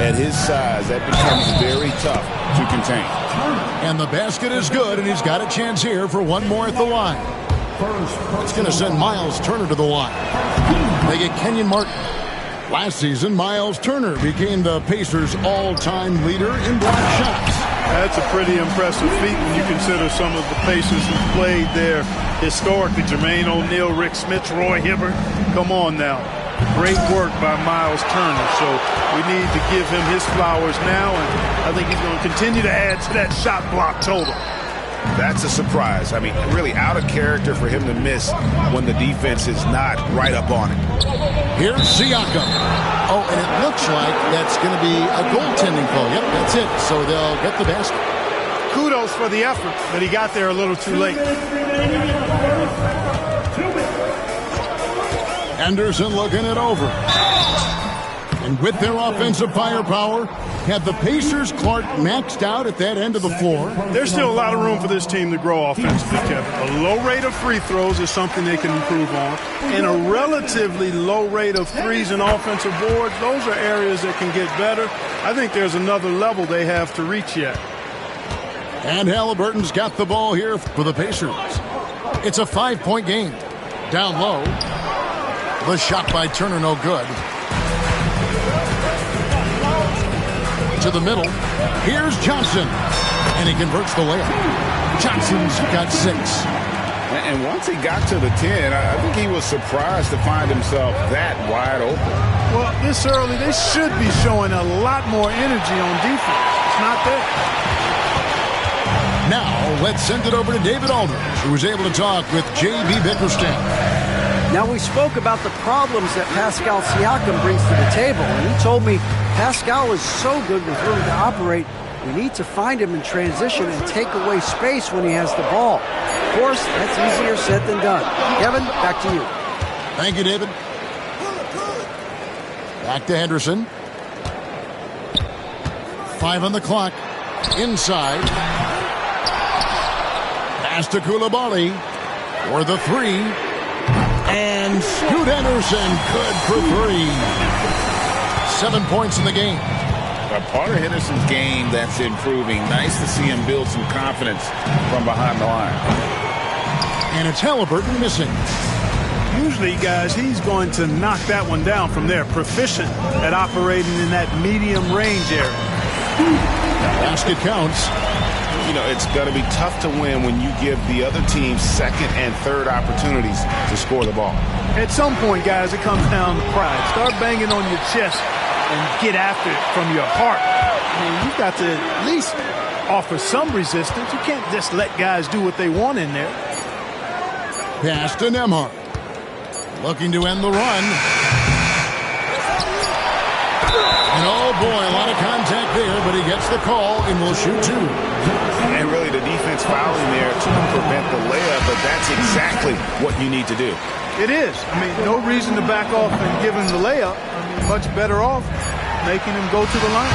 S3: At his size, that becomes very tough to contain.
S2: And the basket is good, and he's got a chance here for one more at the line. It's going to send Miles Turner to the line. They get Kenyon Martin. Last season, Miles Turner became the Pacers' all-time leader in block shots.
S16: That's a pretty impressive feat when you consider some of the Pacers who played there historically. Jermaine O'Neal, Rick Smith, Roy Hibbert. Come on now. Great work by Miles Turner. So we need to give him his flowers now, and I think he's going to continue to add to that shot block total.
S3: That's a surprise. I mean, really out of character for him to miss when the defense is not right up on it.
S2: Here's Siakam. Oh, and it looks like that's going to be a goaltending call. Yep, that's it. So they'll get the basket.
S16: Kudos for the effort, but he got there a little too late.
S2: Anderson looking it over. And with their offensive firepower, Have the Pacers, Clark, maxed out at that end of the floor?
S16: There's still a lot of room for this team to grow offensively, Kevin. A low rate of free throws is something they can improve on, and a relatively low rate of threes and offensive boards. Those are areas that can get better. I think there's another level they have to reach yet.
S2: And Halliburton's got the ball here for the Pacers. It's a 5-point game. Down low. The shot by Turner, no good. To the middle. Here's Johnson. And he converts the layup. Johnson's got 6.
S3: And once he got to the 10, I think he was surprised to find himself that wide open.
S16: Well, this early, they should be showing a lot more energy on defense. It's not there.
S2: Now, let's send it over to David Aldridge, who was able to talk with J.B. Bickerstaff.
S5: Now, we spoke about the problems that Pascal Siakam brings to the table, and he told me Pascal is so good with room to operate, we need to find him in transition and take away space when he has the ball. Of course, that's easier said than done. Kevin, back to you.
S2: Thank you, David. Back to Henderson. 5 on the clock. Inside. Pass to Coulibaly for the 3. And Scoot Henderson good for 3. 7 points in the game.
S3: A part of Henderson's game that's improving. Nice to see him build some confidence from behind the line.
S2: And it's Halliburton missing.
S16: Usually, guys, he's going to knock that one down from there. Proficient at operating in that medium range area.
S2: Basket counts.
S3: You know, it's going to be tough to win when you give the other team second and third opportunities to score the ball.
S16: At some point, guys, it comes down to pride. Start banging on your chest and get after it from your heart. I mean, you've got to at least offer some resistance. You can't just let guys do what they want in there.
S2: Pass to Nembhard. Looking to end the run. And oh boy, a lot of contact there, but he gets the call and will shoot 2.
S3: And really the defense fouling there to prevent the layup, but that's exactly what you need to do.
S16: It is. I mean, no reason to back off and give him the layup. I mean, much better off making him go to the line.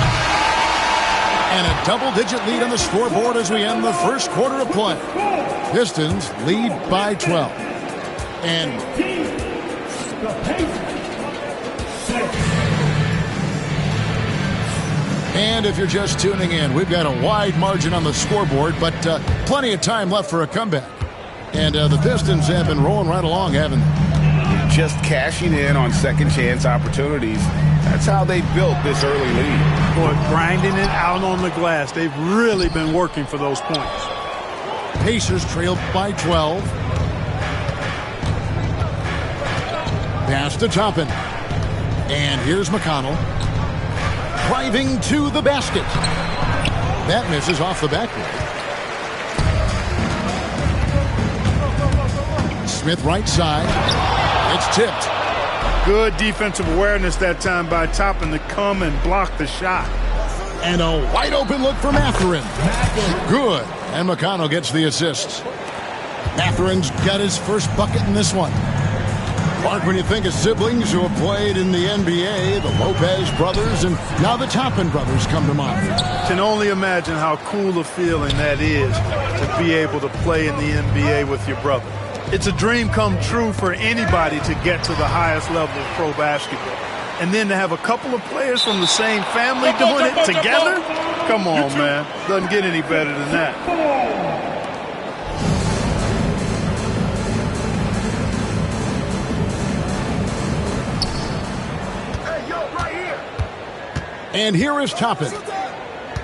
S2: And a double-digit lead on the scoreboard as we end the first quarter of play. Pistons lead by 12. And if you're just tuning in, we've got a wide margin on the scoreboard, but plenty of time left for a comeback. And the Pistons have been rolling right along, haven't they?
S3: Just cashing in on second chance opportunities. That's how they built this early lead.
S16: Boy, grinding it out on the glass. They've really been working for those points.
S2: Pacers trailed by 12. Pass to Toppin. And here's McConnell. Driving to the basket. That misses off the backboard. Smith right side. It's tipped.
S16: Good defensive awareness that time by Toppin to come and block the shot.
S2: And a wide open look for Mathurin. Good. And McConnell gets the assist. Mathurin's got his first bucket in this one. Mark, when you think of siblings who have played in the NBA, the Lopez brothers and now the Toppin brothers come to mind.
S16: Can only imagine how cool a feeling that is to be able to play in the NBA with your brother. It's a dream come true for anybody to get to the highest level of pro basketball. And then to have a couple of players from the same family doing it together? Come on, man. Doesn't get any better than that.
S2: And here is Toppin.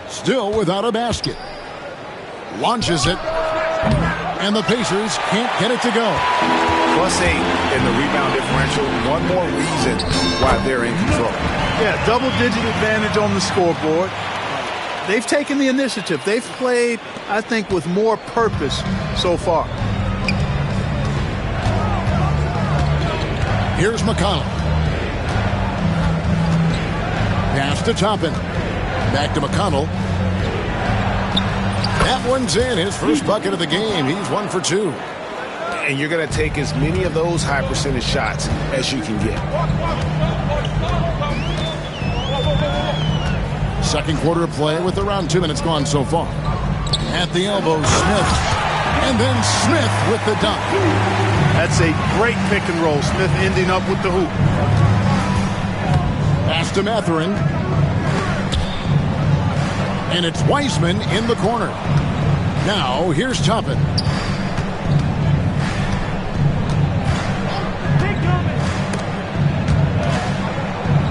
S2: Still without a basket. Launches it. And the Pacers can't get it to go.
S3: +8 in the rebound differential. One more reason why they're in control.
S16: Yeah, double-digit advantage on the scoreboard. They've taken the initiative. They've played, I think, with more purpose so far.
S2: Here's McConnell. Pass to Toppin. Back to McConnell. That one's in. His first bucket of the game. He's 1 for 2.
S3: And you're going to take as many of those high percentage shots as you can get.
S2: Second quarter of play with around 2 minutes gone so far. At the elbow, Smith. And then Smith with the dunk.
S16: That's a great pick and roll. Smith ending up with the hoop.
S2: Pass to Mathurin. And it's Wiseman in the corner. Now, here's Toppin.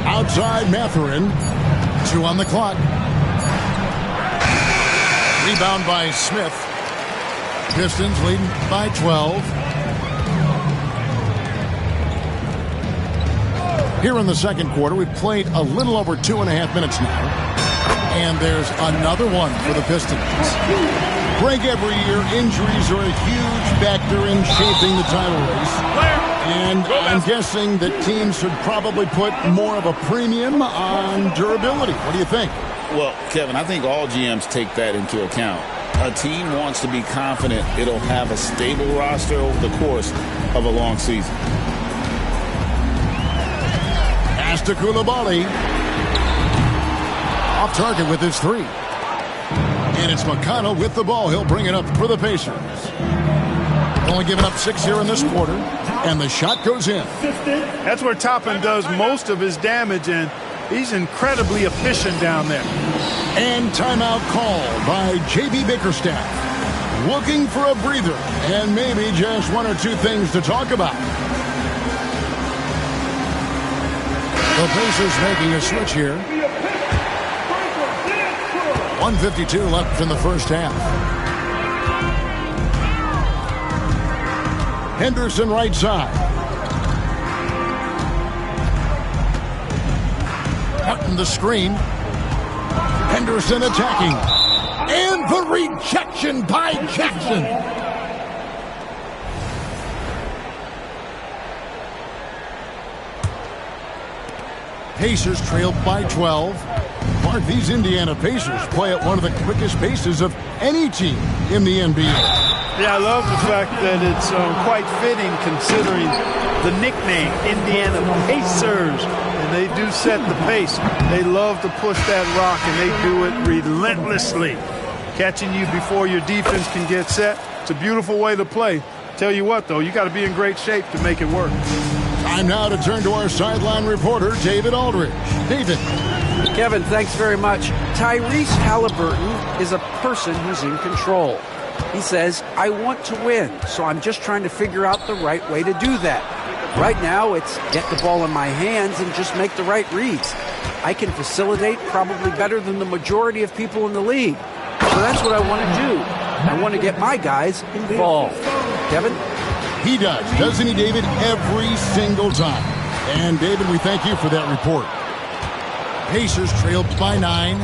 S2: Outside Mathurin. 2 on the clock. Rebound by Smith. Pistons leading by 12. Here in the second quarter, we've played a little over 2.5 minutes now. And there's another one for the Pistons. Greg, every year, injuries are a huge factor in shaping the title race. And I'm guessing that teams should probably put more of a premium on durability. What do you think?
S3: Well, Kevin, I think all GMs take that into account. A team wants to be confident it'll have a stable roster over the course of a long season.
S2: Pass to Coulibaly. Off target with his 3. And it's McConnell with the ball. He'll bring it up for the Pacers. Only giving up 6 here in this quarter. And the shot goes in.
S16: That's where Toppin does most of his damage, and he's incredibly efficient down there.
S2: And timeout called by J.B. Bickerstaff. Looking for a breather and maybe just 1 or 2 things to talk about. The Pacers making a switch here. 1:52 left in the first half. Henderson right side. Martin the screen. Henderson attacking. And the rejection by Jackson. Pacers trailed by 12. Mark, these Indiana Pacers play at one of the quickest paces of any team in the NBA.
S16: Yeah, I love the fact that it's quite fitting considering the nickname, Indiana Pacers. And they do set the pace. They love to push that rock, and they do it relentlessly. Catching you before your defense can get set. It's a beautiful way to play. Tell you what, though, you got to be in great shape to make it work.
S2: Time now to turn to our sideline reporter, David Aldridge. David.
S5: Kevin, thanks very much. Tyrese Halliburton is a person who's in control. He says, I want to win, so I'm just trying to figure out the right way to do that. Right now, it's get the ball in my hands and just make the right reads. I can facilitate probably better than the majority of people in the league. So that's what I want to do. I want to get my guys involved. Kevin?
S2: He does, doesn't he, David? Every single time. And, David, we thank you for that report. Pacers trailed by 9.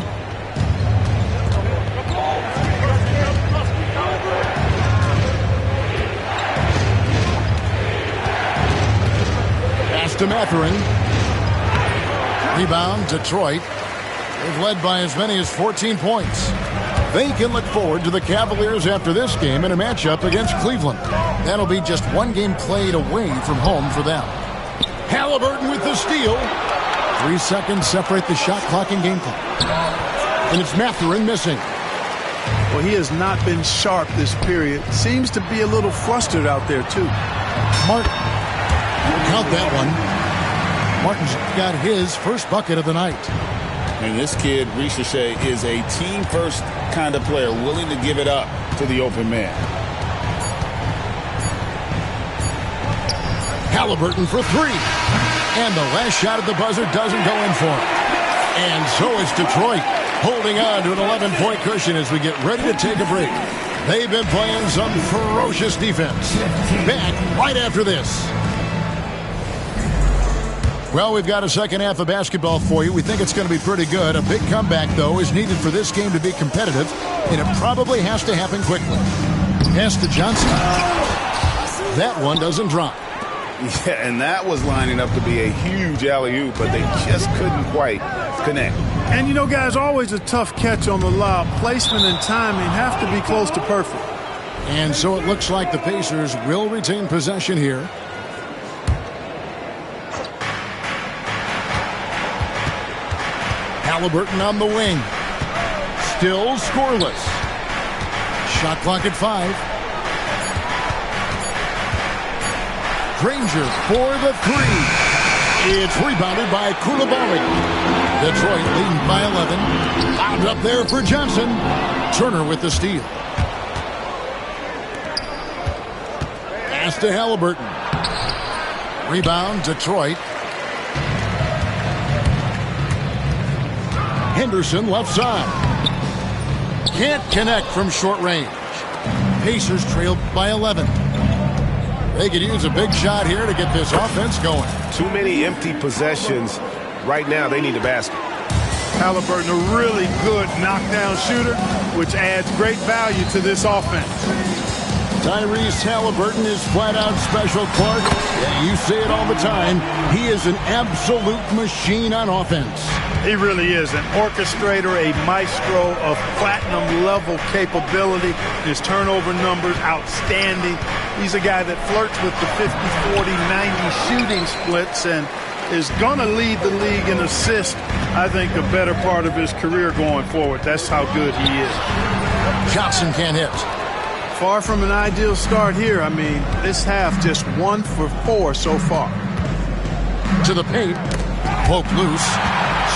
S2: Pass to Mathurin. Rebound, Detroit. They've led by as many as 14 points. They can look forward to the Cavaliers after this game in a matchup against Cleveland. That'll be just 1 game played away from home for them. Halliburton with the steal. 3 seconds separate the shot clock and game clock. And it's Mathurin missing.
S16: Well, he has not been sharp this period. Seems to be a little flustered out there, too.
S2: Martin, count that one. Martin's got his first bucket of the night.
S3: And this kid, Ricochet, is a team-first kind of player, willing to give it up to the open man.
S2: Halliburton for 3. And the last shot at the buzzer doesn't go in for it. And so is Detroit, holding on to an 11-point cushion as we get ready to take a break. They've been playing some ferocious defense. Back right after this. Well, we've got a second half of basketball for you. We think it's going to be pretty good. A big comeback, though, is needed for this game to be competitive, and it probably has to happen quickly. Pass to Johnson. That one doesn't drop.
S3: Yeah, and that was lining up to be a huge alley-oop, but they just couldn't quite connect.
S16: And, you know, guys, always a tough catch on the lob. Placement and timing have to be close to perfect.
S2: And so it looks like the Pacers will retain possession here. Halliburton on the wing. Still scoreless. Shot clock at 5. Granger for the 3. It's rebounded by Coulibaly. Detroit leading by 11. Fouled up there for Johnson. Turner with the steal. Pass to Halliburton. Rebound, Detroit. Henderson left side. Can't connect from short range. Pacers trailed by 11. They could use a big shot here to get this offense going.
S6: Too many empty possessions. Right now, they need a basket.
S16: Halliburton, a really good knockdown shooter, which adds great value to this offense.
S2: Tyrese Halliburton is flat-out special, Clark. Yeah, you say it all the time. He is an absolute machine on offense.
S16: He really is an orchestrator, a maestro of platinum-level capability. His turnover numbers, outstanding. He's a guy that flirts with the 50-40-90 shooting splits and is going to lead the league in assists, I think, the better part of his career going forward. That's how good he is.
S2: Johnson can't hit.
S16: Far from an ideal start here. I mean, this half just 1 for 4 so far.
S2: To the paint. Poke loose.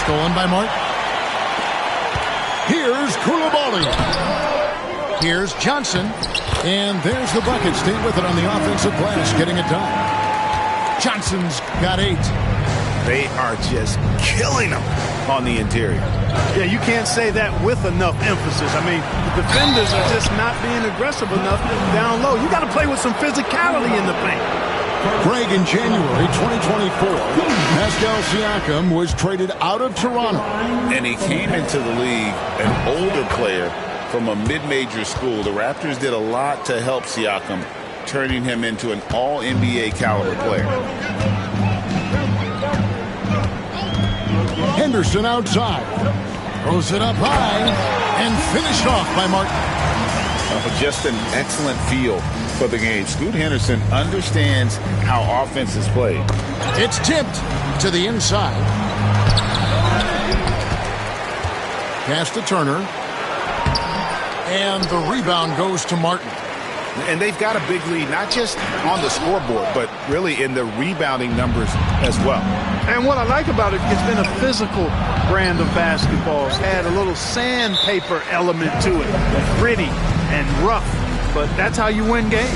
S2: Stolen by Martin. Here's Coulibaly. Here's Johnson. And there's the bucket. Stay with it on the offensive glass, getting it done. Johnson's got 8.
S3: They are just killing them on the interior.
S16: Yeah, you can't say that with enough emphasis. I mean, the defenders are just not being aggressive enough down low. You got to play with some physicality in the paint.
S2: Greg, in January 2024, Pascal Siakam was traded out of Toronto.
S3: And he came into the league an older player from a mid-major school. The Raptors did a lot to help Siakam, turning him into an all-NBA caliber player.
S2: Henderson outside. Throws it up high and finished off by Martin.
S3: Just an excellent feel for the game. Scoot Henderson understands how offense is played.
S2: It's tipped to the inside. Pass to Turner. And the rebound goes to Martin.
S3: And they've got a big lead, not just on the scoreboard, but really in the rebounding numbers as well.
S16: And what I like about it, it's been a physical brand of basketball. It's had a little sandpaper element to it. Gritty and rough, but that's how you win games.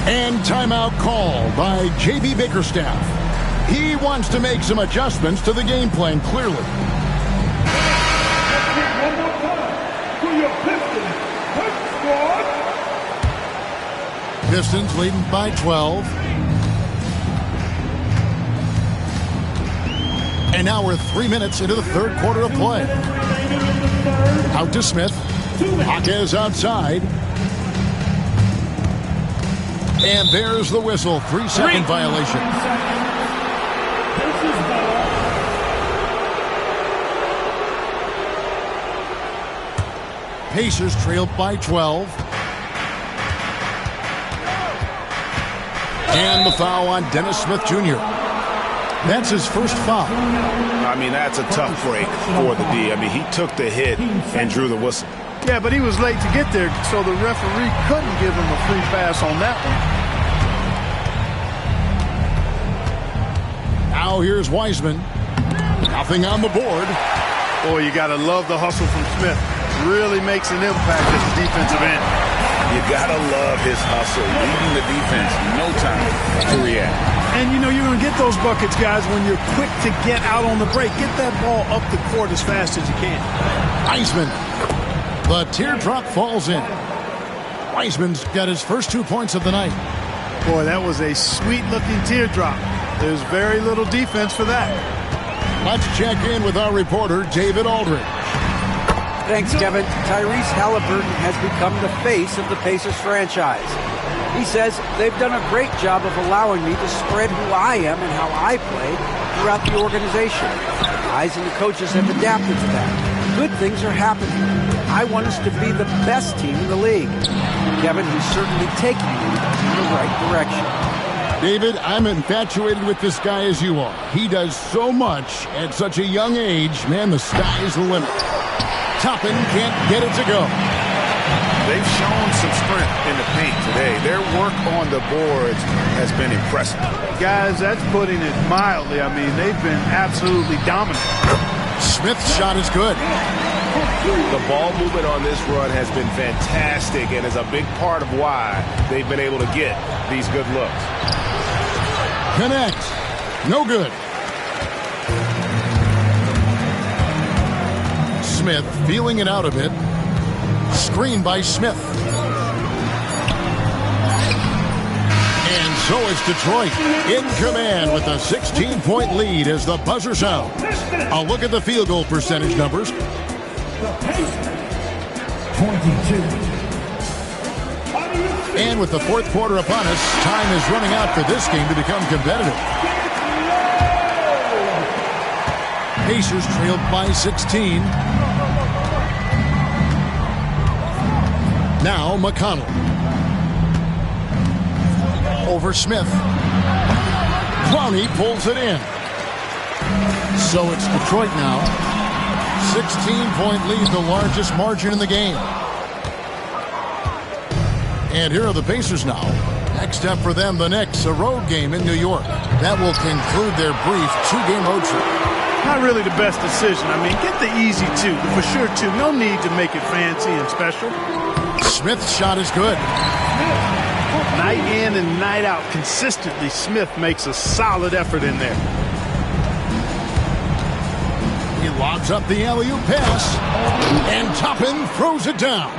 S2: And timeout call by J.B. Bickerstaff. He wants to make some adjustments to the game plan, clearly. Pistons leading by 12. And now we're 3 minutes into the third quarter of play. Out to Smith. Jaquez outside. And there's the whistle. 3-second violation. Pacers trailed by 12. And the foul on Dennis Smith Jr. That's his first foul.
S3: I mean, that's a tough break for the D. I mean, he took the hit and drew the whistle.
S16: Yeah, but he was late to get there, so the referee couldn't give him a free pass on that
S2: one. Now here's Wiseman. Nothing on the board.
S16: Boy, you got to love the hustle from Smith. Really makes an impact at the defensive end.
S3: You got to love his hustle, leading the defense, no time to react.
S16: And, you know, you're going to get those buckets, guys, when you're quick to get out on the break. Get that ball up the court as fast as you can.
S2: Wiseman. The teardrop falls in. Wiseman's got his first 2 points of the night.
S16: Boy, that was a sweet-looking teardrop. There's very little defense for that.
S2: Let's check in with our reporter, David Aldridge.
S5: Thanks, Kevin. Tyrese Halliburton has become the face of the Pacers franchise. He says they've done a great job of allowing me to spread who I am and how I play throughout the organization. The guys and the coaches have adapted to that. Good things are happening. I want us to be the best team in the league. Kevin, he's certainly taking me in the right direction.
S2: David, I'm infatuated with this guy as you are. He does so much at such a young age. Man, the sky's the limit. Toppin can't get it to go.
S3: They've shown some strength in the paint today. Their work on the boards has been impressive.
S16: Guys, that's putting it mildly. I mean, they've been absolutely dominant.
S2: Smith's shot is good.
S3: The ball movement on this run has been fantastic and is a big part of why they've been able to get these good looks.
S2: Connect. No good. Smith feeling it out a bit. Screen by Smith. And so is Detroit in command with a 16-point lead as the buzzer sounds. A look at the field goal percentage numbers.
S7: 22.
S2: And with the fourth quarter upon us, time is running out for this game to become competitive. Pacers trailed by 16. Now McConnell. Over Smith. Clowney pulls it in. So it's Detroit now. 16-point lead, the largest margin in the game. And here are the Pacers now. Next up for them, the Knicks, a road game in New York. That will conclude their brief two-game road trip.
S16: Not really the best decision. I mean, get the easy two, the for sure two. No need to make it fancy and special.
S2: Smith's shot is good.
S16: Night in and night out, consistently, Smith makes a solid effort in there.
S2: He lobs up the alley-oop pass, and Toppin throws it down.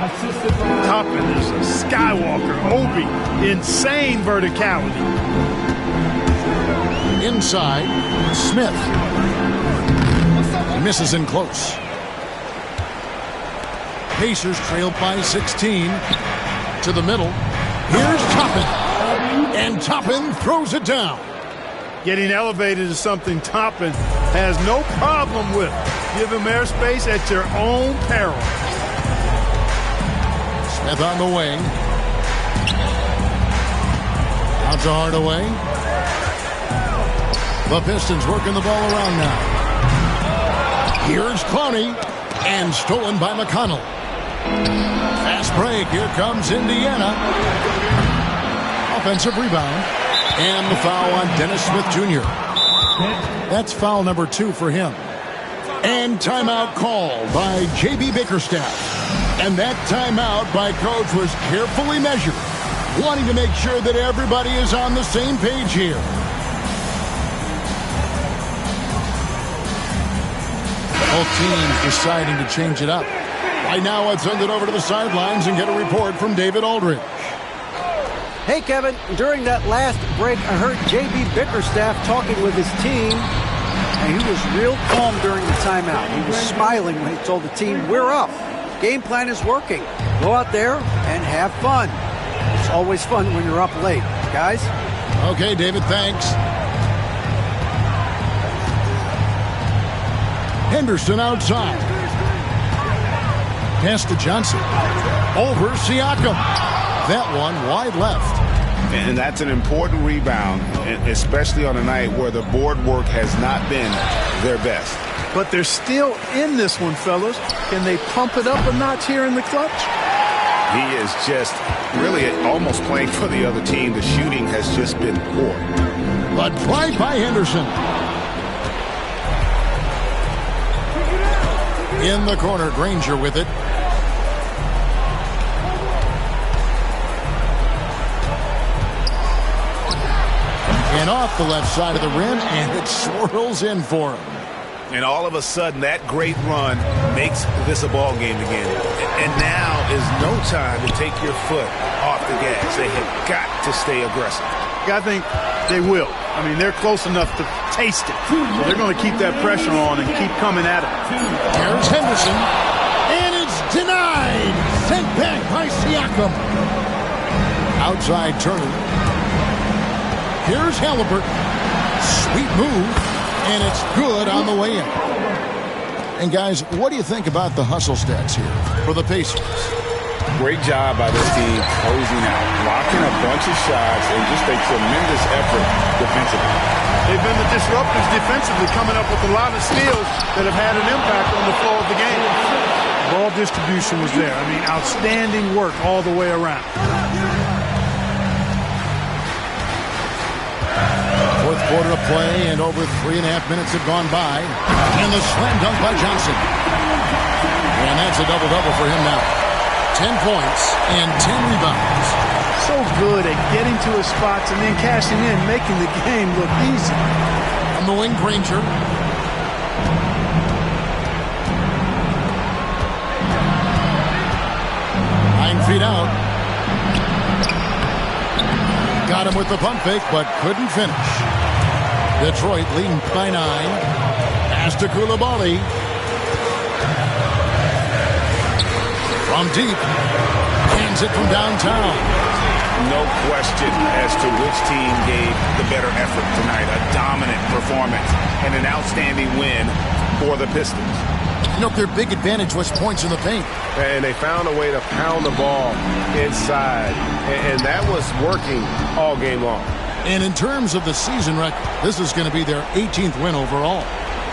S16: Toppin is a Skywalker, Obi, insane verticality.
S2: Inside, Smith. Misses in close. Pacers trailed by 16. To the middle. Here's Toppin. And Toppin throws it down.
S16: Getting elevated is something Toppin has no problem with. Give him airspace at your own peril.
S2: Smith on the wing. Out to Hardaway. The Pistons working the ball around now. Here's Clowney. And stolen by McConnell. Fast break. Here comes Indiana. Offensive rebound. And the foul on Dennis Smith Jr. That's foul number 2 for him. And timeout called by J.B. Bickerstaff. And that timeout by Coach was carefully measured, wanting to make sure that everybody is on the same page here. Both teams deciding to change it up. Right now, let's send it over to the sidelines and get a report from David Aldridge.
S5: Hey, Kevin, during that last break, I heard J.B. Bickerstaff talking with his team, and he was real calm during the timeout. He was smiling when he told the team, we're up. Game plan is working. Go out there and have fun. It's always fun when you're up late. Guys?
S2: Okay, David, thanks. Henderson outside. Pass to Johnson. Over Siakam. That one wide left.
S3: And that's an important rebound, especially on a night where the board work has not been their best.
S16: But they're still in this one, fellas. Can they pump it up a notch here in the clutch?
S3: He is just really almost playing for the other team. The shooting has just been poor.
S2: But drive by Henderson. In the corner, Granger with it. And off the left side of the rim, and it swirls in for him.
S3: And all of a sudden, that great run makes this a ball game again. And now is no time to take your foot off the gas. They have got to stay aggressive.
S16: I think they will. I mean, they're close enough to taste it. So they're going to keep that pressure on and keep coming at it.
S2: Here's Henderson. And it's denied. Sent back by Siakam. Outside Turner. Here's Halliburton. Sweet move. And it's good on the way in. And guys, what do you think about the hustle stats here for the Pacers?
S3: Great job by this team closing out, blocking a bunch of shots, and just a tremendous effort
S11: defensively.
S16: They've been the disruptors defensively, coming up with a lot of steals that have had an impact on the flow of the game. Ball distribution was there. I mean, outstanding work all the way around.
S2: Fourth quarter of play, and over 3.5 minutes have gone by. And the slam dunk by Johnson. And that's a double-double for him now. 10 points and 10 rebounds.
S16: So good at getting to his spots and then cashing in, making the game look easy.
S2: From the wing, Granger. 9 feet out. Got him with the pump fake, but couldn't finish. Detroit leading by 9. Pass to Coulibaly. From deep. Hands it from downtown.
S3: No question as to which team gave the better effort tonight. A dominant performance and an outstanding win for the Pistons.
S2: You know, their big advantage was points in the paint.
S6: And they found a way to pound the ball inside. And that was working all game long.
S2: And in terms of the season record, this is going to be their 18th win overall.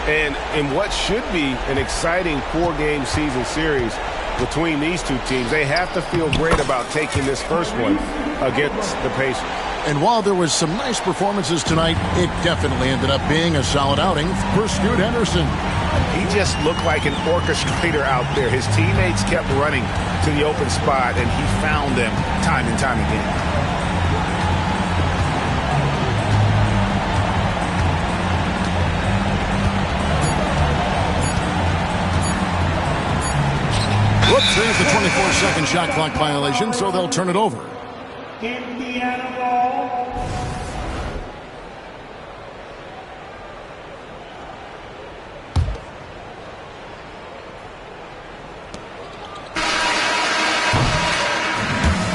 S6: And in what should be an exciting 4-game season series between these two teams, they have to feel great about taking this first one against the Pacers.
S2: And while there was some nice performances tonight, it definitely ended up being a solid outing for Scoot Henderson.
S3: He just looked like an orchestrator out there. His teammates kept running to the open spot, and he found them time and time again.
S2: Whoops, there's the 24-second shot clock violation, so they'll turn it over.
S14: Indiana ball.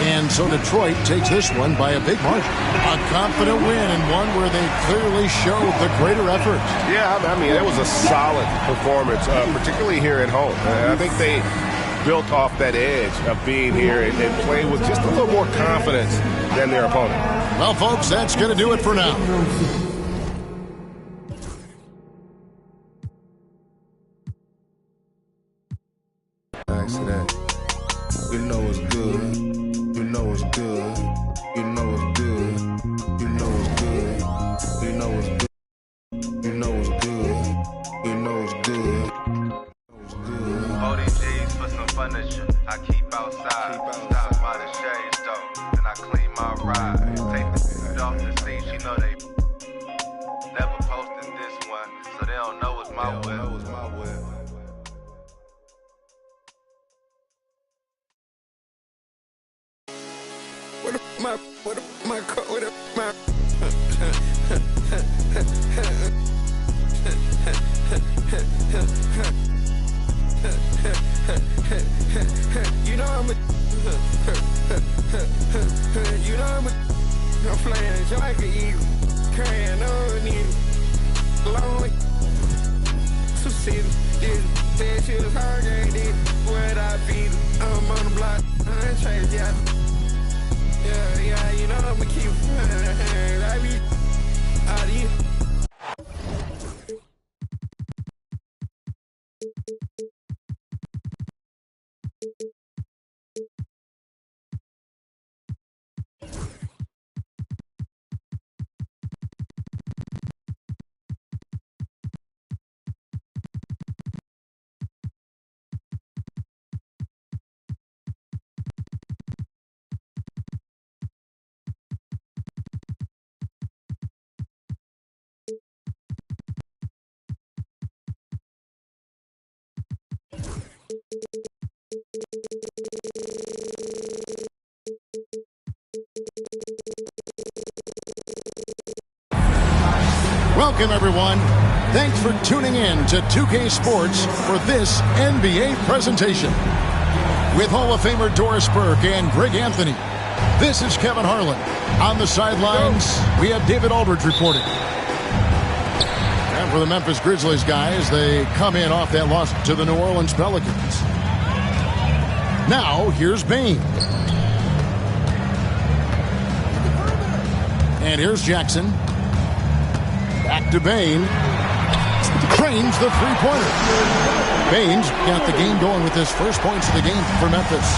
S2: And so Detroit takes this one by a big margin. A confident win, and one where they clearly showed the greater effort.
S6: Yeah, I mean, it was a solid performance, particularly here at home. I think they built off that edge of being here and played with just a little more confidence than their opponent.
S2: Well, folks, that's going to do it for now.
S8: Thanks to that. You know it's good. You know it's good. You know it's good. You know it's good. You know it's good. You know it's good. You know it's good.
S17: 40 G's for some furniture. I keep outside. Stop by the shade store. Then I clean my ride. Take the food off the seat. You know they never posted this one, so they don't know it's my whip.
S8: You know I'm playing just like an eagle, carrying on you, long to see this. Said she was hard, ain't it? Where'd I be? I'm on the block, I ain't changed yet. Yeah, you know I'ma keep I be out of you.
S2: Welcome, everyone. Thanks for tuning in to 2K Sports for this NBA presentation. With Hall of Famer Doris Burke and Greg Anthony, this is Kevin Harlan. On the sidelines, we have David Aldridge reporting. And for the Memphis Grizzlies, guys, they come in off that loss to the New Orleans Pelicans. Now, here's Bane. And here's Jackson. Back to Bane. Trains the three-pointer. Bane's got the game going with his first points of the game for Memphis.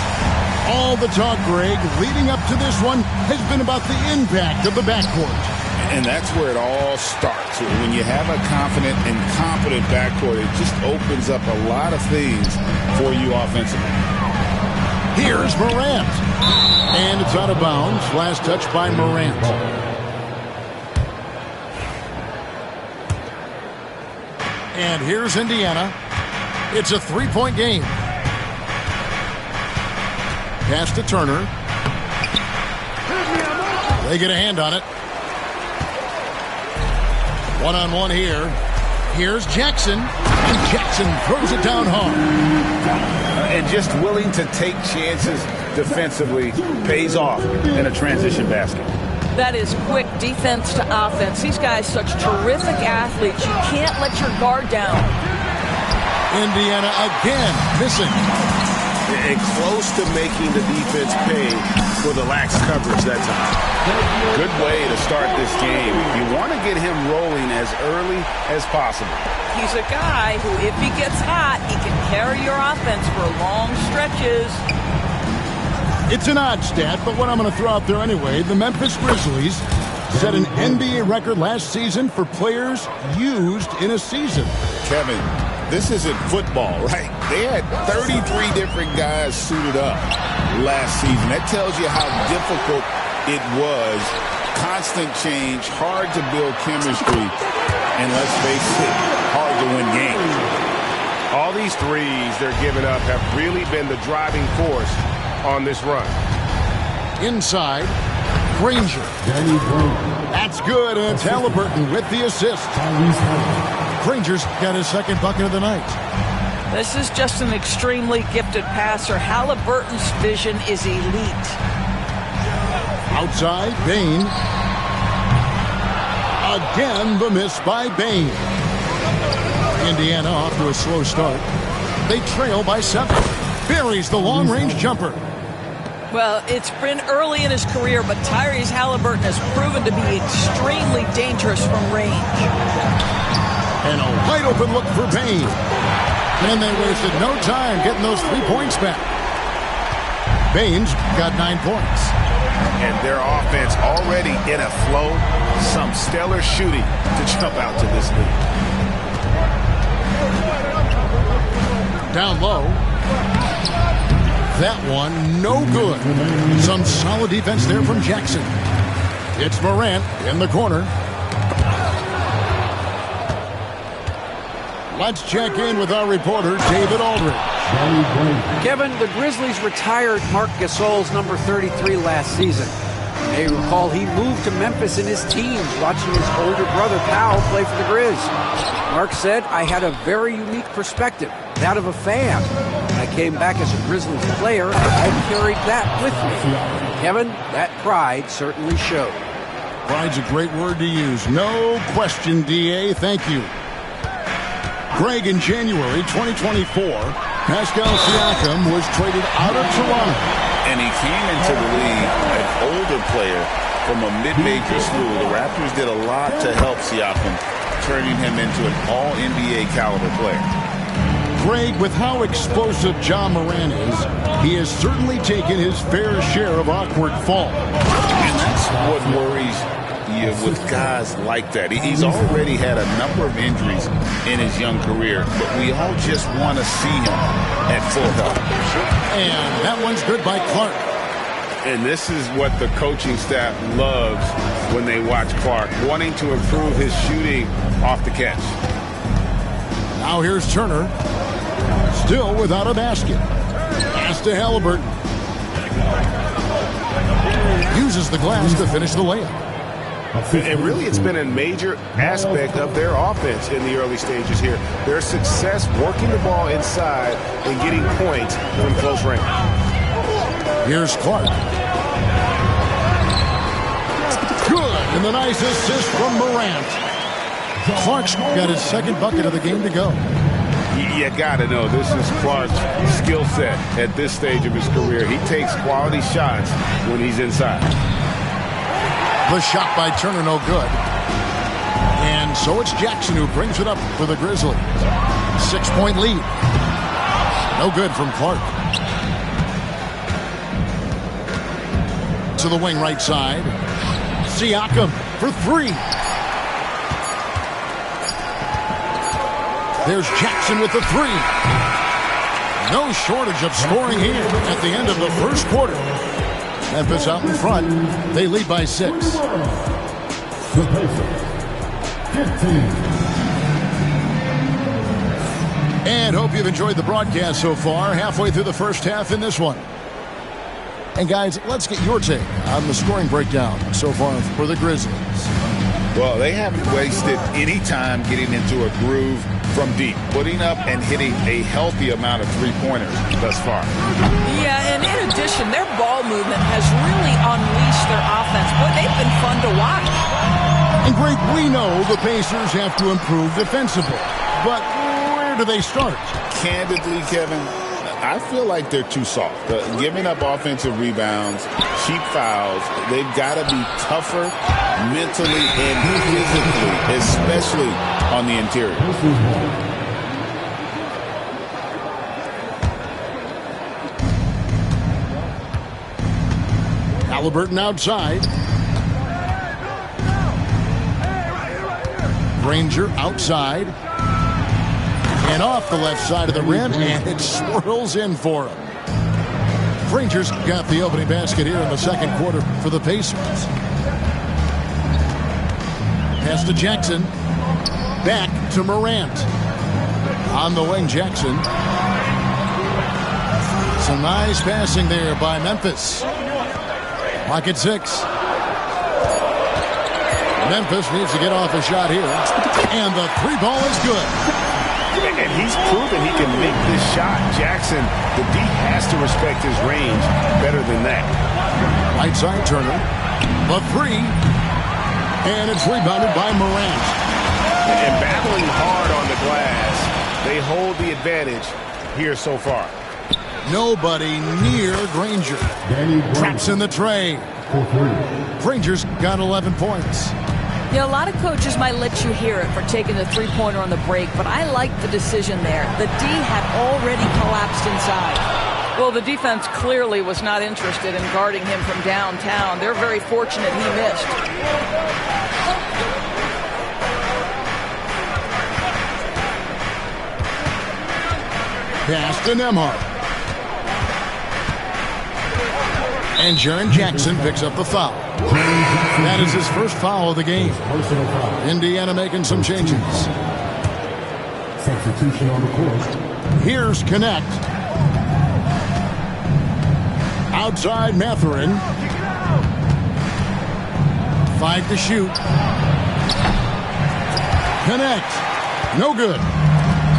S2: All the talk, Greg, leading up to this one has been about the impact of the backcourt.
S3: And that's where it all starts. When you have a confident and competent backcourt, it just opens up a lot of things for you offensively.
S2: Here's Morant. And it's out of bounds. Last touch by Morant. And here's Indiana. It's a three-point game. Pass to Turner. They get a hand on it. One-on-one here. Here's Jackson. And Jackson throws it down hard.
S3: And just willing to take chances defensively pays off in a transition basket.
S12: That is quick defense to offense. These guys such terrific athletes. You can't let your guard down.
S2: Indiana again missing.
S3: And close to making the defense pay for the lax coverage that time. Good way to start this game. You want to get him rolling as early as possible.
S12: He's a guy who, if he gets hot, he can carry your offense for long stretches.
S2: It's an odd stat, but what I'm going to throw out there anyway, the Memphis Grizzlies set an NBA record last season for players used in a season.
S3: Kevin, this isn't football, right? They had 33 different guys suited up last season. That tells you how difficult it was. Constant change, hard to build chemistry, and let's face it, hard to win games.
S6: All these threes they're giving up have really been the driving force on this run.
S2: Inside, Granger. That's good, and it's Halliburton with the assist. Granger's got his second bucket of the night.
S12: This is just an extremely gifted passer. Halliburton's vision is elite.
S2: Outside, Bane. Again, the miss by Bane. Indiana off to a slow start. They trail by 7. Buries the long-range jumper.
S12: Well, it's been early in his career, but Tyrese Halliburton has proven to be extremely dangerous from range.
S2: And a wide-open look for Bane. And they wasted no time getting those 3 points back. Bane's got 9 points.
S3: And their offense already in a flow. Some stellar shooting to jump out to this lead.
S2: Down low. That one, no good. Some solid defense there from Jackson. It's Morant in the corner. Let's check in with our reporter, David Aldridge.
S5: Kevin, the Grizzlies retired Marc Gasol's number 33 last season. You may recall he moved to Memphis in his teens, watching his older brother Powell play for the Grizz. Marc said, I had a very unique perspective, that of a fan. When I came back as a Grizzlies player, I carried that with me. Kevin, that pride certainly showed.
S2: Pride's a great word to use. No question, D.A. Thank you. Greg, in January 2024, Pascal Siakam was traded out of Toronto.
S3: And he came into the league an older player from a mid-major school. The Raptors did a lot to help Siakam, turning him into an all-NBA caliber player.
S2: Greg, with how explosive Ja Morant is, he has certainly taken his fair share of awkward falls.
S3: And that's what worries you with guys like that. He's already had a number of injuries in his young career, but we all just want to see him at full health.
S2: And that one's good by Clark.
S6: And this is what the coaching staff loves when they watch Clark, wanting to improve his shooting off the catch.
S2: Now here's Turner, still without a basket. Pass to Halliburton. Uses the glass to finish the layup.
S6: And really, it's been a major aspect of their offense in the early stages here. Their success working the ball inside and getting points from close range.
S2: Here's Clark. Good, and the nice assist from Morant. Clark's got his second bucket of the game to go.
S6: You got to know, this is Clark's skill set at this stage of his career. He takes quality shots when he's inside.
S2: The shot by Turner, no good. And so it's Jackson who brings it up for the Grizzlies. 6-point lead. No good from Clark. To the wing right side. Siakam for 3. There's Jackson with the 3. No shortage of scoring here at the end of the first quarter. Memphis out in front. They lead by 6. And hope you've enjoyed the broadcast so far. Halfway through the first half in this one. And guys, let's get your take on the scoring breakdown so far for the Grizzlies.
S3: Well, they haven't wasted any time getting into a groove from deep, putting up and hitting a healthy amount of three-pointers thus far.
S12: Yeah, and in addition, their ball movement has really unleashed their offense. Boy, they've been fun to watch.
S2: And Greg, we know the Pacers have to improve defensively, but where do they start?
S3: Candidly, Kevin, I feel like they're too soft. Giving up offensive rebounds, cheap fouls, they've got to be tougher mentally and physically, especially on the interior.
S2: Halliburton outside. Granger outside. And off the left side of the rim, and it swirls in for him. Granger's got the opening basket here in the second quarter for the Pacers. Pass to Jackson. Back to Morant. On the wing, Jackson. Some nice passing there by Memphis. Clock at 6. Memphis needs to get off a shot here. And the 3-ball is good.
S6: And he's proven he can make this shot. Jackson, the D has to respect his range better than that.
S2: Right side Turner. The 3. And it's rebounded by Morant.
S6: And battling hard on the glass. They hold the advantage here so far.
S2: Nobody near Granger. Traps in the tray. Granger's got 11 points.
S12: You know, a lot of coaches might let you hear it for taking the three-pointer on the break, but I like the decision there. The D had already collapsed inside. Well, the defense clearly was not interested in guarding him from downtown. They're very fortunate he missed.
S2: Pass to Nembhard. And Jaren Jackson picks up the foul. That is his first foul of the game. Indiana making some changes.
S7: Substitution on the court.
S2: Here's Connect. Outside Mathurin. 5 to shoot. Connect. No good.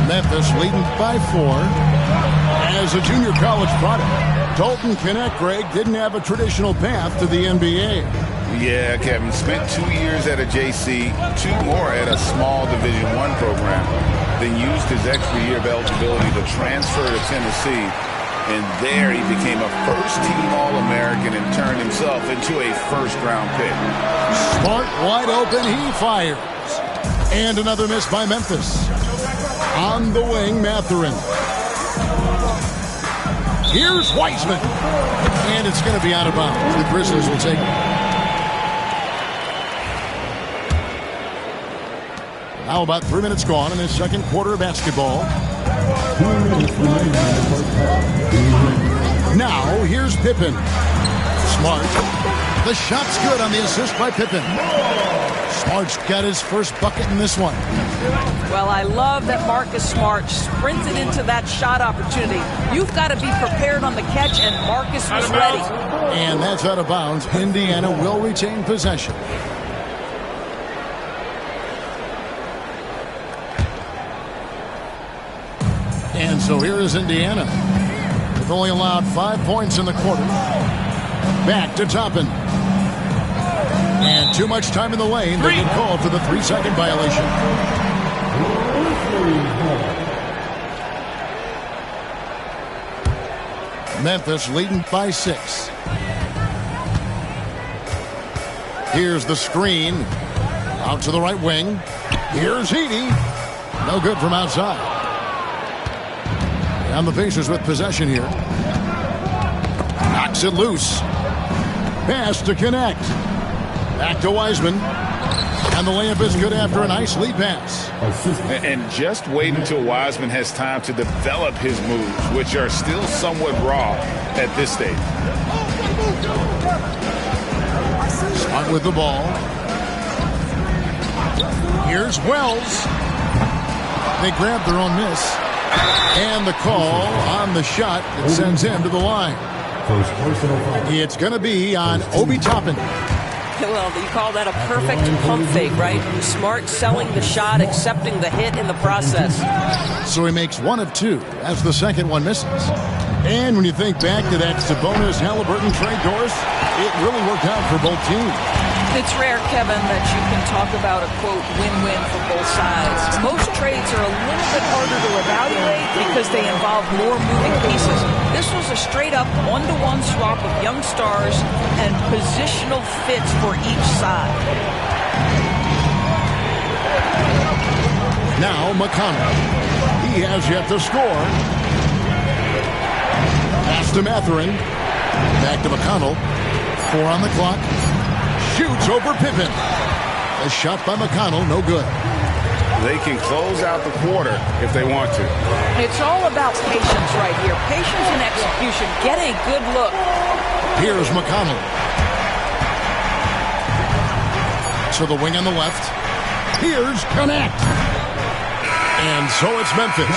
S2: Memphis leading by 4. As a junior college product, Dalton Connect, Greg, didn't have a traditional path to the NBA.
S3: Yeah, Kevin, spent 2 years at a JC, 2 more at a small Division I program, then used his extra year of eligibility to transfer to Tennessee, and there he became a first-team All-American and turned himself into a first-round pick.
S2: Smart, wide open, he fires. And another miss by Memphis. On the wing, Mathurin. Here's Wiseman. And it's going to be out of bounds. The Grizzlies will take it. Now about 3 minutes gone in this second quarter of basketball. Now here's Pippen. Smart. The shot's good on the assist by Pippen. Smart's got his first bucket in this one.
S12: Well, I love that Marcus Smart sprinted into that shot opportunity. You've got to be prepared on the catch, and Marcus was ready.
S2: And that's out of bounds. Indiana will retain possession. And so here is Indiana. They've only allowed 5 points in the quarter. Back to Toppin. And too much time in the lane. They get called for the 3-second violation. Memphis leading by 6. Here's the screen. Out to the right wing. Here's Edey. No good from outside. And the Pacers with possession here. Knocks it loose. Pass to connect. Back to Wiseman. And the layup is good after a nice lead pass.
S3: And just wait until Wiseman has time to develop his moves, which are still somewhat raw at this stage.
S2: Smart with the ball. Here's Wells. They grab their own miss. And the call on the shot that sends him to the line. It's going to be on Obi Toppin.
S12: Well, you call that a perfect pump fake, right? Smart selling the shot, accepting the hit in the process.
S2: So he makes one of two as the second one misses. And when you think back to that Sabonis-Halliburton trade, Doris, it really worked out for both teams.
S12: It's rare, Kevin, that you can talk about a, quote, win-win for both sides. Most trades are a little bit harder to evaluate because they involve more moving pieces. This was a straight-up one-to-one swap of young stars and positional fits for each side.
S2: Now McConnell. He has yet to score. Pass to Mathurin. Back to McConnell. 4 on the clock. Shoots over Pippen. A shot by McConnell, no good.
S3: They can close out the quarter if they want to.
S12: It's all about patience right here. Patience and execution. Get a good look.
S2: Here's McConnell. To the wing on the left. Here's Connect. And so it's Memphis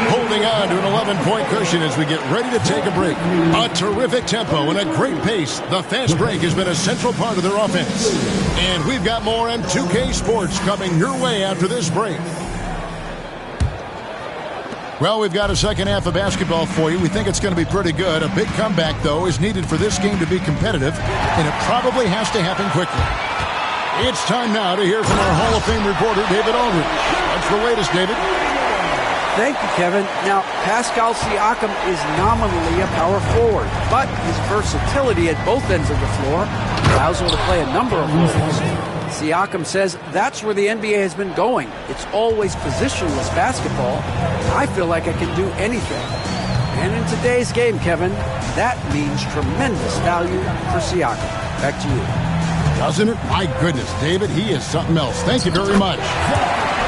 S2: holding on to an 11-point cushion as we get ready to take a break. A terrific tempo and a great pace. The fast break has been a central part of their offense. And we've got more on 2K Sports coming your way after this break. Well, we've got a second half of basketball for you. We think it's going to be pretty good. A big comeback, though, is needed for this game to be competitive, and it probably has to happen quickly. It's time now to hear from our Hall of Fame reporter, David Aldridge. What's the latest, David?
S5: Thank you, Kevin. Now, Pascal Siakam is nominally a power forward, but his versatility at both ends of the floor allows him to play a number of roles. Siakam says that's where the NBA has been going. It's always positionless basketball. I feel like I can do anything. And in today's game, Kevin, that means tremendous value for Siakam. Back to you.
S2: Doesn't it? My goodness, David, he is something else. Thank you very much.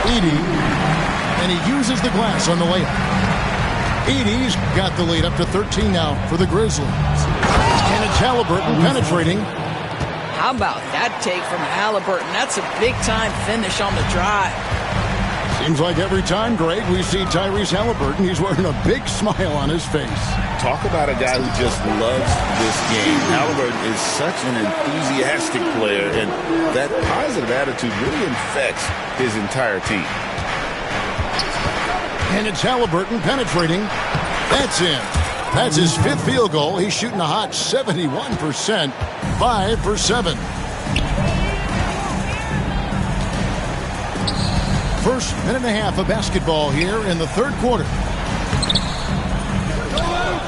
S2: Edey, and he uses the glass on the layup. Edey's got the lead up to 13 now for the Grizzlies. And it's Halliburton penetrating.
S12: How about that take from Halliburton? That's a big-time finish on the drive.
S2: Seems like every time, Greg, we see Tyrese Halliburton, he's wearing a big smile on his face.
S3: Talk about a guy who just loves this game. Halliburton is such an enthusiastic player, and that positive attitude really infects his entire team.
S2: And it's Halliburton penetrating. That's in. That's his 5th field goal. He's shooting a hot 71%, 5 for 7. First minute and a half of basketball here in the third quarter.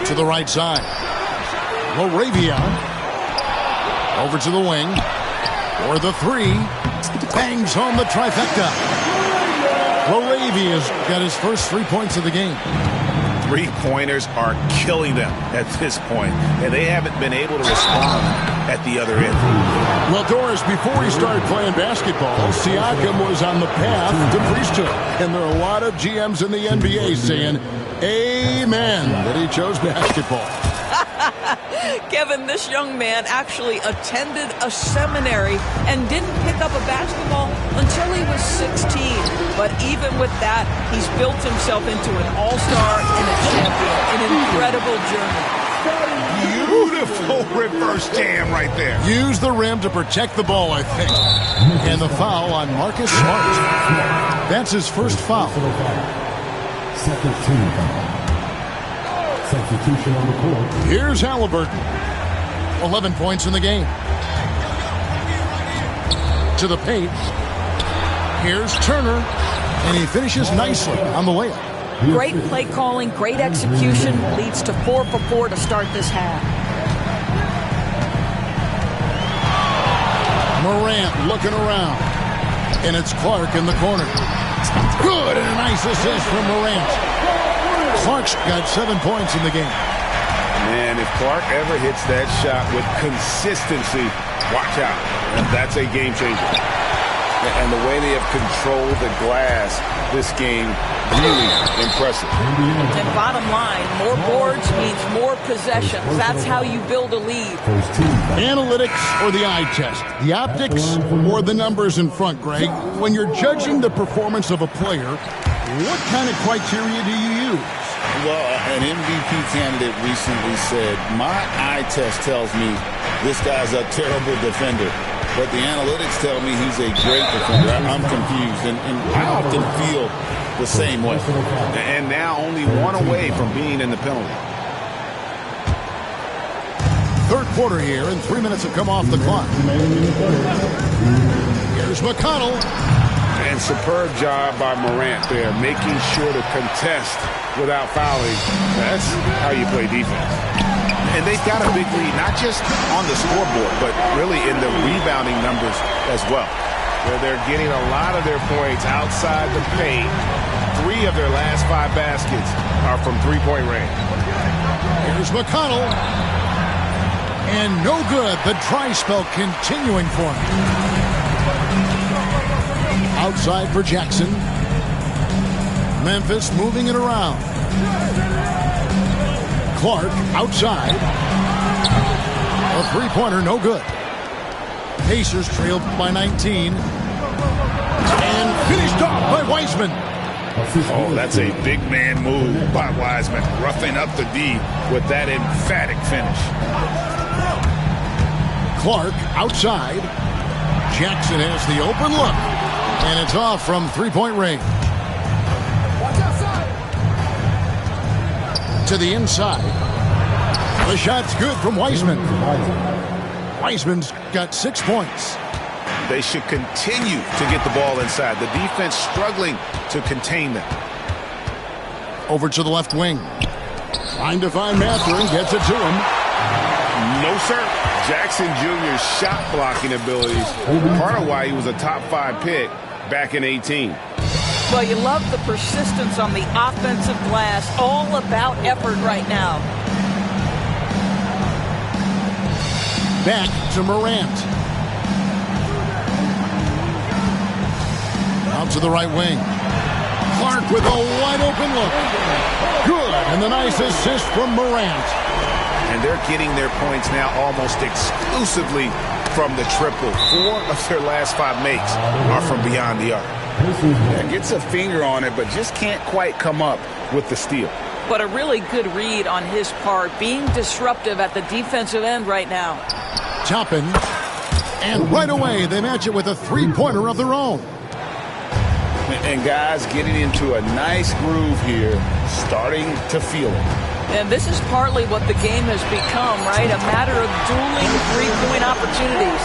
S2: To the right side. Laravia. Over to the wing. For the 3. Bangs home the trifecta. Laravia's got his first 3 points of the game.
S3: 3-pointers are killing them at this point, and they haven't been able to respond at the other end.
S2: Well, Doris, before he started playing basketball, Siakam was on the path to priesthood. And there are a lot of GMs in the NBA saying, amen, that he chose basketball.
S12: Kevin, this young man actually attended a seminary and didn't pick up a basketball until he was 16. But even with that, he's built himself into an all-star and a champion. An incredible journey.
S3: Beautiful reverse jam right there.
S2: Use the rim to protect the ball, I think. And the foul on Marcus Smart. That's his first foul.
S7: Second team foul. Substitution on the court.
S2: Here's Halliburton. 11 points in the game. To the paint. Here's Turner. And he finishes nicely on the layup.
S12: Great play calling, great execution leads to 4 for 4 to start this half.
S2: Morant looking around. And it's Clark in the corner. Good, and a nice assist from Morant. Clark's got 7 points in the game.
S3: Man, if Clark ever hits that shot with consistency, watch out. That's a game changer. And the way they have controlled the glass this game, really impressive.
S12: And bottom line, more boards means more possessions. That's how you build a lead.
S2: Analytics or the eye test? The optics or the numbers in front, Greg? When you're judging the performance of a player, what kind of criteria do you use?
S3: Well, an MVP candidate recently said, my eye test tells me this guy's a terrible defender, but the analytics tell me he's a great defender. I'm confused, and I often feel the same way. And now only one away from being in the penalty.
S2: Third quarter here, and 3 minutes have come off the clock. Here's McConnell.
S3: And superb job by Morant there, making sure to contest without fouling. That's how you play defense. And they've got a big lead, not just on the scoreboard, but really in the rebounding numbers as well.
S6: Where they're getting a lot of their points outside the paint. 3 of their last 5 baskets are from three-point range.
S2: Here's McConnell. And no good. The dry spell continuing for him. Outside for Jackson. Memphis moving it around. Clark outside. A three-pointer, no good. Pacers trailed by 19. And finished off by Wiseman.
S3: Oh, that's a big man move by Wiseman. Roughing up the D with that emphatic finish.
S2: Clark outside. Jackson has the open look. And it's off from three-point range. To the inside. The shot's good from Wiseman. Wiseman's got 6 points.
S3: They should continue to get the ball inside. The defense struggling to contain them.
S2: Over to the left wing. Trying to find Mathurin. Gets it to him.
S3: No, sir. Jackson Jr.'s shot blocking abilities. Part of why he was a top 5 pick back in 18.
S12: Well, you love the persistence on the offensive glass. All about effort right now.
S2: Back to Morant. Out to the right wing. Clark with a wide open look. Good. And the nice assist from Morant.
S3: And they're getting their points now almost exclusively from the triple. 4 of their last 5 makes are from beyond the arc. Yeah, gets a finger on it, but just can't quite come up with the steal.
S12: But a really good read on his part, being disruptive at the defensive end right now.
S2: Toppin. And right away, they match it with a three-pointer of their own.
S3: And guys getting into a nice groove here, starting to feel it.
S12: And this is partly what the game has become, right? A matter of dueling three-point opportunities.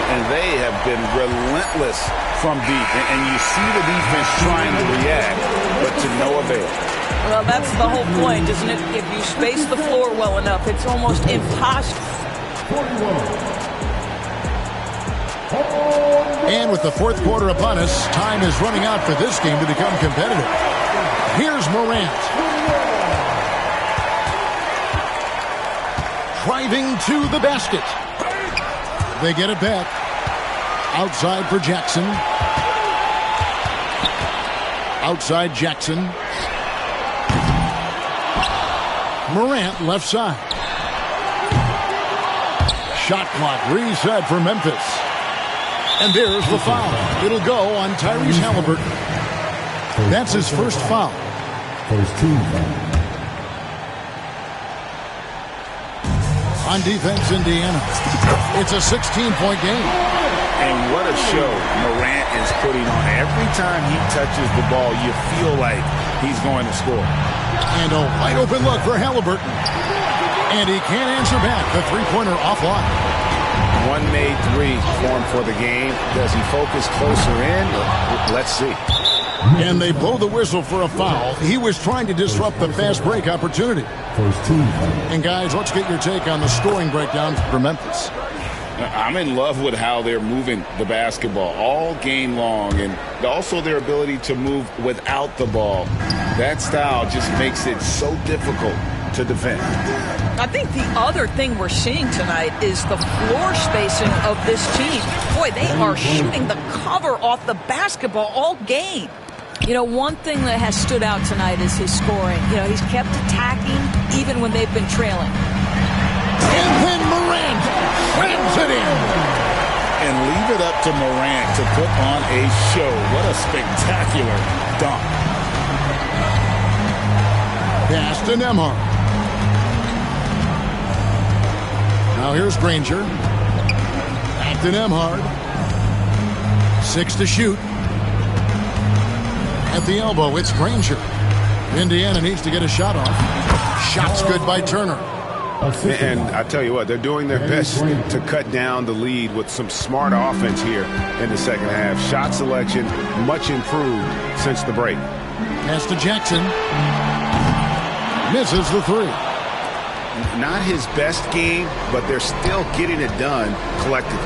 S3: And they have been relentless from deep. And you see the defense trying to react, but to no avail.
S12: Well, that's the whole point, isn't it? If you space the floor well enough, it's almost impossible.
S2: And with the fourth quarter upon us, time is running out for this game to become competitive. Here's Morant. Driving to the basket. They get it back. Outside for Jackson. Outside Jackson. Morant left side. Shot clock reset for Memphis. And there's the foul. It'll go on Tyrese Halliburton. That's his first foul.
S7: First team foul.
S2: On defense, Indiana. It's a 16-point game.
S3: And what a show Morant is putting on. Every time he touches the ball, you feel like he's going to score.
S2: And a wide open look for Halliburton. And he can't answer back. The three-pointer offline.
S3: One made 3 formed for the game. Does he focus closer in? Let's see.
S2: And they blow the whistle for a foul. He was trying to disrupt the fast break opportunity.
S7: First team.
S2: And guys, let's get your take on the scoring breakdown for Memphis.
S3: I'm in love with how they're moving the basketball all game long, and also their ability to move without the ball. That style just makes it so difficult to defend.
S12: I think the other thing we're seeing tonight is the floor spacing of this team. Boy, they are shooting the cover off the basketball all game. You know, one thing that has stood out tonight is his scoring. You know, he's kept attacking even when they've been trailing.
S2: And then Morant slams it in.
S3: And leave it up to Morant to put on a show. What a spectacular dunk.
S2: Pass to Nembhard. Now here's Granger. Back to Nembhard. 6 to shoot. At the elbow, it's Granger. Indiana needs to get a shot off. Shot's good by Turner.
S6: And I tell you what, they're doing their best to cut down the lead with some smart offense here in the second half. Shot selection much improved since the break.
S2: Pass to Jackson. Misses the three.
S3: Not his best game, but they're still getting it done collectively.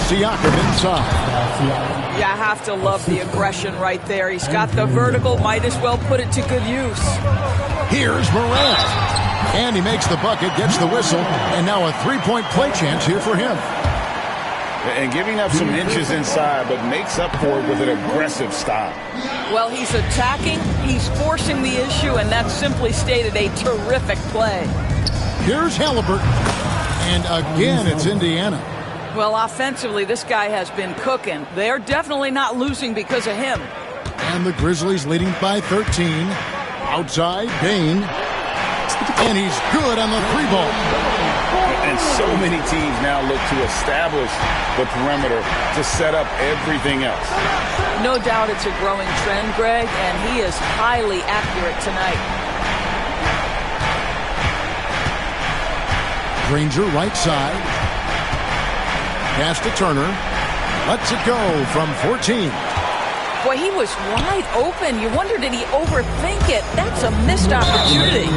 S2: Siakam inside.
S12: You have to love the aggression right there. He's got the vertical, might as well put it to good use.
S2: Here's Morant. And he makes the bucket, gets the whistle, and now a three-point play chance here for him.
S3: And giving up some inches inside, but makes up for it with an aggressive style.
S12: Well, he's attacking, he's forcing the issue, and that's simply stated a terrific play.
S2: Here's Halliburton. And again, it's Indiana.
S12: Well, offensively, this guy has been cooking. They're definitely not losing because of him.
S2: And the Grizzlies leading by 13. Outside, Bane. And he's good on the three ball.
S3: And so many teams now look to establish the perimeter to set up everything else.
S12: No doubt it's a growing trend, Greg, and he is highly accurate tonight.
S2: Granger right side. Pass to Turner. Lets it go from 14.
S12: Boy, he was wide open. You wonder, did he overthink it? That's a missed opportunity.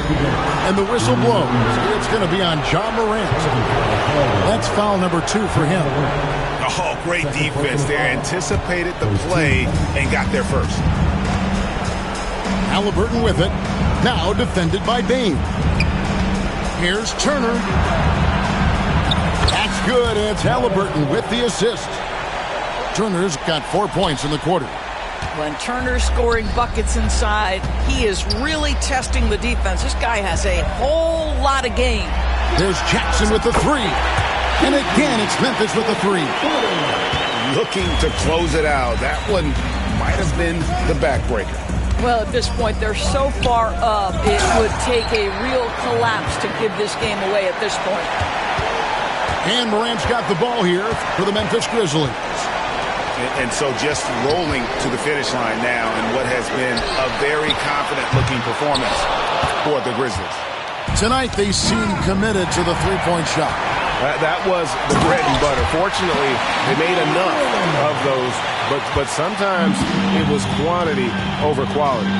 S2: And the whistle blows. It's going to be on Ja Morant. That's foul number 2 for him.
S3: Oh, great defense. They anticipated the play and got there first.
S2: Halliburton with it. Now defended by Bane. Here's Turner. That's good. It's Halliburton with the assist. Turner's got 4 points in the quarter.
S12: When Turner's scoring buckets inside, he is really testing the defense. This guy has a whole lot of game.
S2: There's Jackson with the three. And again, it's Memphis with the three.
S3: Looking to close it out. That one might have been the backbreaker.
S12: Well, at this point, they're so far up, it would take a real collapse to give this game away at this point.
S2: And Morant's got the ball here for the Memphis Grizzlies.
S3: And so just rolling to the finish line now in what has been a very confident-looking performance for the Grizzlies.
S2: Tonight, they seem committed to the three-point shot.
S6: That was the bread and butter. Fortunately, they made enough of those, but sometimes it was quantity over quality.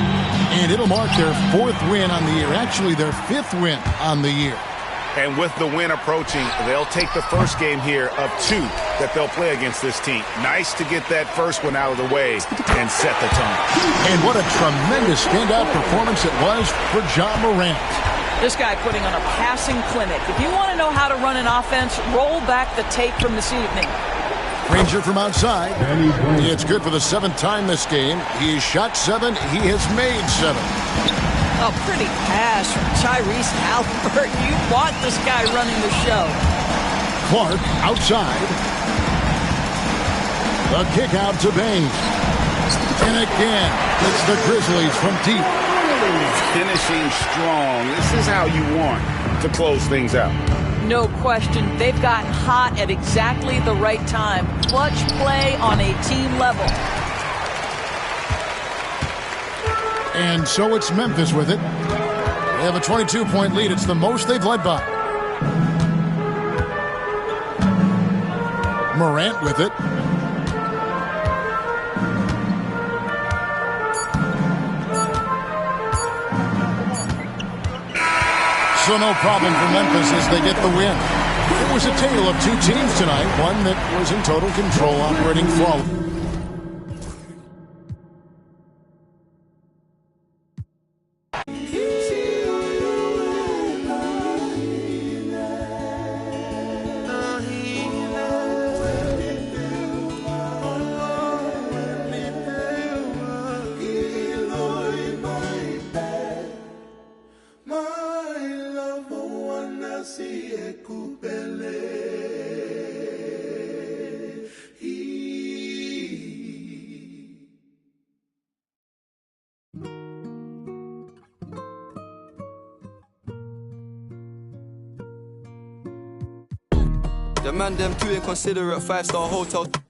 S2: And it'll mark their 4th win on the year. Actually, their 5th win on the year.
S6: And with the win approaching, they'll take the first game here of 2 that they'll play against this team. Nice to get that first one out of the way and set the tone.
S2: And what a tremendous standout performance it was for Ja Morant.
S12: This guy putting on a passing clinic. If you want to know how to run an offense, roll back the tape from this evening.
S2: Granger from outside. It's good for the 7th time this game. He shot 7. He has made 7.
S12: A pretty pass from Tyrese Halliburton. You want this guy running the show.
S2: Clark outside. The kick out to Bane. And again, it's the Grizzlies from deep.
S3: Finishing strong. This is how you want to close things out.
S12: No question. They've gotten hot at exactly the right time. Clutch play on a team level.
S2: And so it's Memphis with it. They have a 22-point lead. It's the most they've led by. Morant with it. So no problem for Memphis as they get the win. It was a tale of two teams tonight, one that was in total control, operating flawlessly.
S18: The man them too inconsiderate, 5-star hotel.